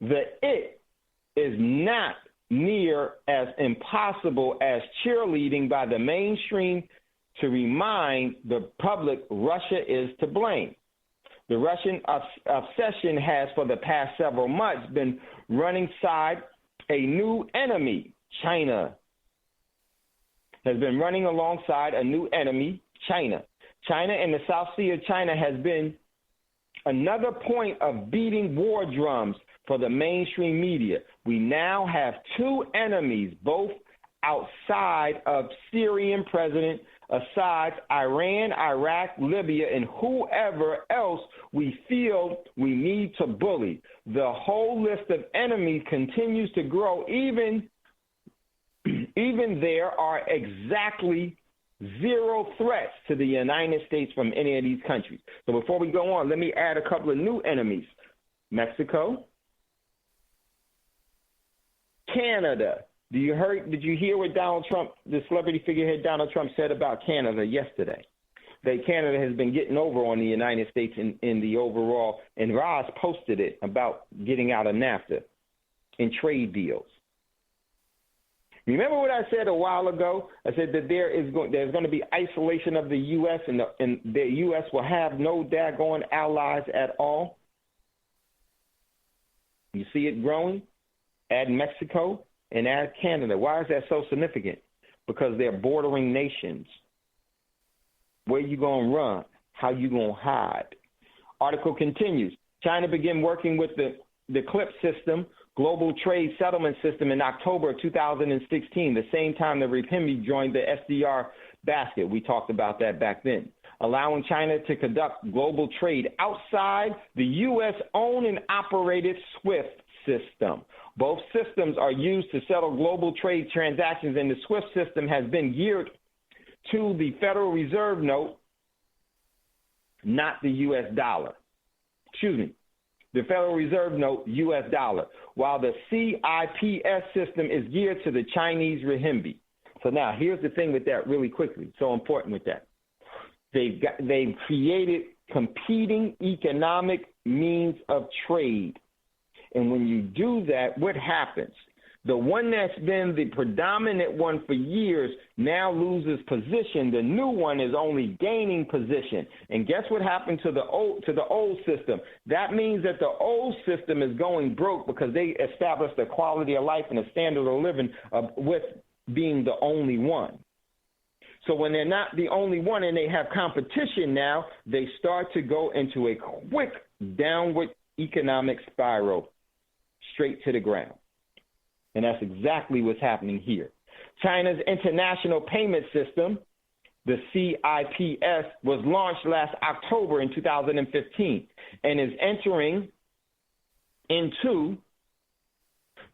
The it is not near as impossible as cheerleading by the mainstream to remind the public Russia is to blame. The Russian obsession has, for the past several months, been running side a new enemy, China. Has been running alongside a new enemy, China. China and the South Sea of China has been another point of beating war drums for the mainstream media. We now have two enemies, both outside of Syrian President Assad's Iran, Iraq, Libya, and whoever else we feel we need to bully. The whole list of enemies continues to grow. Even there are exactly zero threats to the United States from any of these countries. So before we go on, let me add a couple of new enemies. Mexico, Canada. Did you hear what Donald Trump, the celebrity figurehead Donald Trump, said about Canada yesterday? that Canada has been getting over on the United States in the overall, and Roz posted it about getting out of NAFTA in trade deals. Remember what I said a while ago? I said that there's going to be isolation of the U.S. and the U.S. will have no daggone allies at all. You see it growing? Add Mexico and add Canada. Why is that so significant? Because they're bordering nations. Where you going to run? How you going to hide? Article continues. China began working with the CLIP system, Global Trade Settlement System, in October of 2016, the same time the renminbi joined the SDR basket. We talked about that back then, allowing China to conduct global trade outside the U.S.-owned and operated SWIFT system. Both systems are used to settle global trade transactions, and the SWIFT system has been geared to the Federal Reserve note, not the U.S. dollar. Excuse me. The Federal Reserve note, U.S. dollar, while the CIPS system is geared to the Chinese renminbi. So now, here's the thing with that really quickly, so important with that. They've created competing economic means of trade. And when you do that, what happens? The one that's been the predominant one for years now loses position. The new one is only gaining position. And guess what happened to the old system? That means that the old system is going broke because they established a quality of life and a standard of living with being the only one. So when they're not the only one and they have competition now, they start to go into a quick downward economic spiral straight to the ground. And that's exactly what's happening here. China's International Payment System, the CIPS, was launched last October in 2015 and is entering into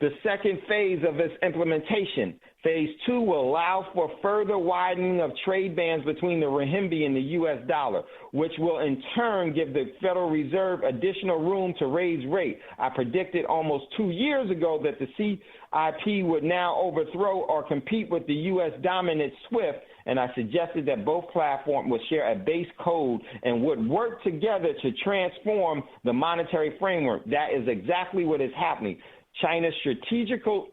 the second phase of its implementation. Phase 2 will allow for further widening of trade bands between the renminbi and the U.S. dollar, which will in turn give the Federal Reserve additional room to raise rate. I predicted almost 2 years ago that the CIP would now overthrow or compete with the U.S. dominant SWIFT, and I suggested that both platforms would share a base code and would work together to transform the monetary framework. That is exactly what is happening. China strategically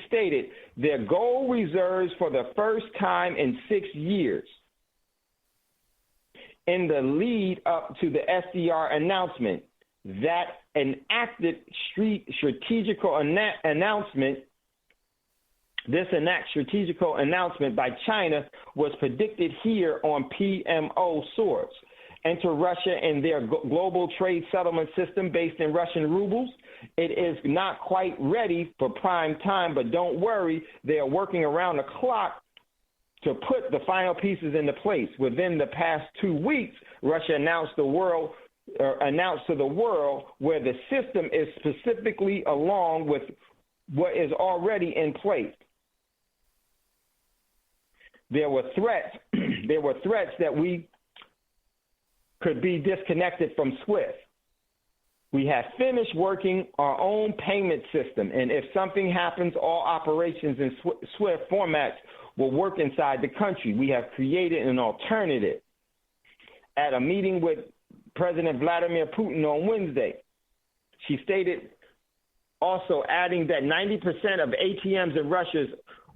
stated their gold reserves for the first time in 6 years. In the lead up to the SDR announcement, that enacted strategical announcement, strategical announcement by China was predicted here on PMO source. Enter Russia and their global trade settlement system based in Russian rubles. It is not quite ready for prime time, but don't worry, they are working around the clock to put the final pieces into place. Within the past 2 weeks, Russia announced to the world where the system is specifically along with what is already in place. There were threats. There were threats that we could be disconnected from SWIFT. We have finished working our own payment system, and if something happens, all operations in SWIFT formats will work inside the country. We have created an alternative. At a meeting with President Vladimir Putin on Wednesday, she stated, also adding that 90% of ATMs in Russia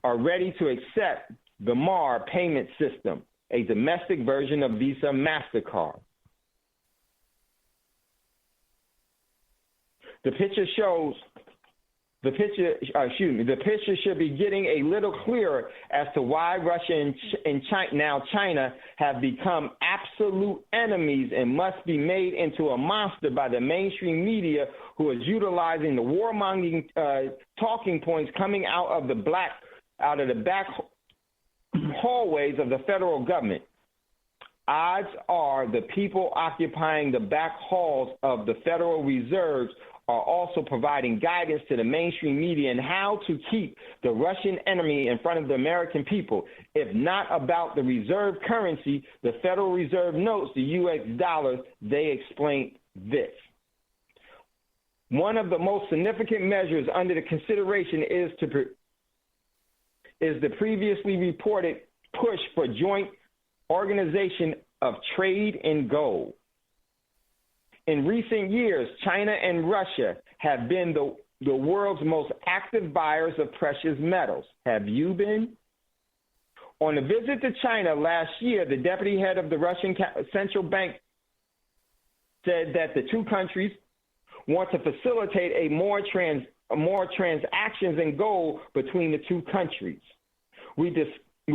are ready to accept the MAR payment system, a domestic version of Visa MasterCard. The picture should be getting a little clearer as to why Russia and China have become absolute enemies and must be made into a monster by the mainstream media, who is utilizing the warmongering talking points coming out of the back hallways of the federal government. Odds are the people occupying the back halls of the Federal Reserves are also providing guidance to the mainstream media on how to keep the Russian enemy in front of the American people. If not about the reserve currency, the Federal Reserve notes, the U.S. dollars, they explain this. One of the most significant measures under the consideration is is the previously reported push for joint organization of trade in gold. In recent years, China and Russia have been the world's most active buyers of precious metals. Have you been? On a visit to China last year, the deputy head of the Russian Central Bank said that the two countries want to facilitate a more transactions in gold between the two countries. We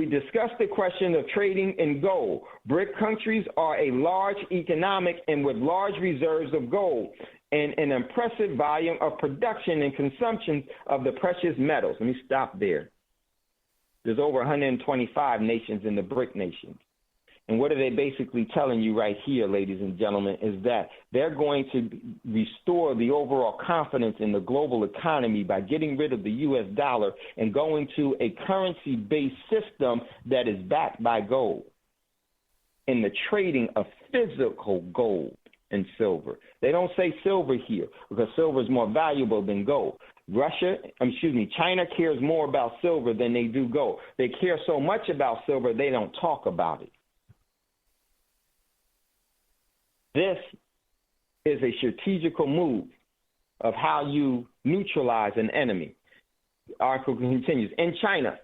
discussed the question of trading in gold. BRIC countries are a large economic and with large reserves of gold and an impressive volume of production and consumption of the precious metals. Let me stop there. There's over 125 nations in the BRIC nations. And what are they basically telling you right here, ladies and gentlemen, is that they're going to restore the overall confidence in the global economy by getting rid of the U.S. dollar and going to a currency-based system that is backed by gold in the trading of physical gold and silver. They don't say silver here because silver is more valuable than gold. China cares more about silver than they do gold. They care so much about silver, they don't talk about it. This is a strategical move of how you neutralize an enemy. The article continues. In China,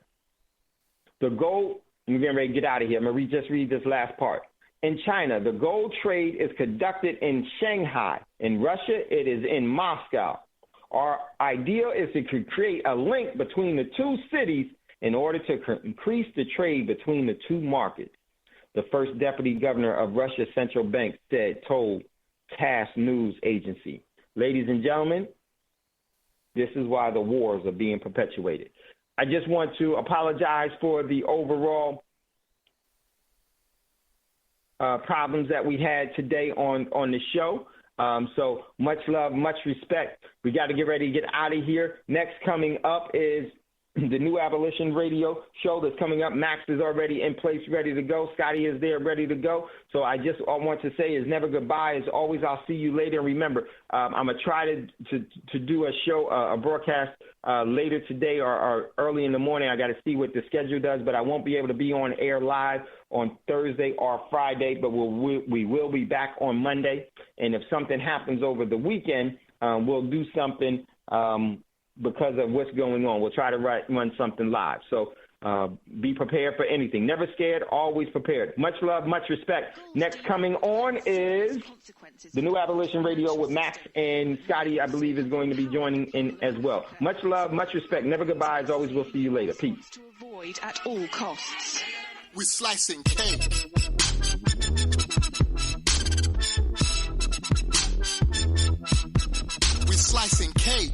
the gold, I'm getting ready to get out of here. I'm going to just read this last part. In China, the gold trade is conducted in Shanghai. In Russia, it is in Moscow. Our idea is to create a link between the two cities in order to increase the trade between the two markets. The first deputy governor of Russia's central bank told TASS news agency. Ladies and gentlemen, this is why the wars are being perpetuated. I just want to apologize for the overall problems that we had today on the show. So much love, much respect. We got to get ready to get out of here. Next coming up is the new Abolition Radio Show that's coming up. Max is already in place, ready to go. Scotty is there, ready to go. So I want to say is never goodbye. As always, I'll see you later. And remember, I'm going to try to do a show, a broadcast later today or early in the morning. I got to see what the schedule does, but I won't be able to be on air live on Thursday or Friday, but we will be back on Monday. And if something happens over the weekend, we'll do something because of what's going on. We'll try to run something live. So be prepared for anything. Never scared, always prepared. Much love, much respect. Next coming on is the new Abolition Radio with Max, and Scotty, I believe, is going to be joining in as well. Much love, much respect. Never goodbye. As always, we'll see you later. Peace. To avoid at all costs. We're slicing cake. We're slicing cake.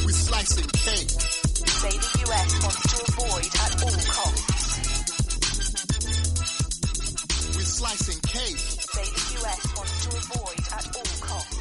We're slicing cake. Say the US wants to avoid at all costs. We're slicing cake. Say the US wants to avoid at all costs.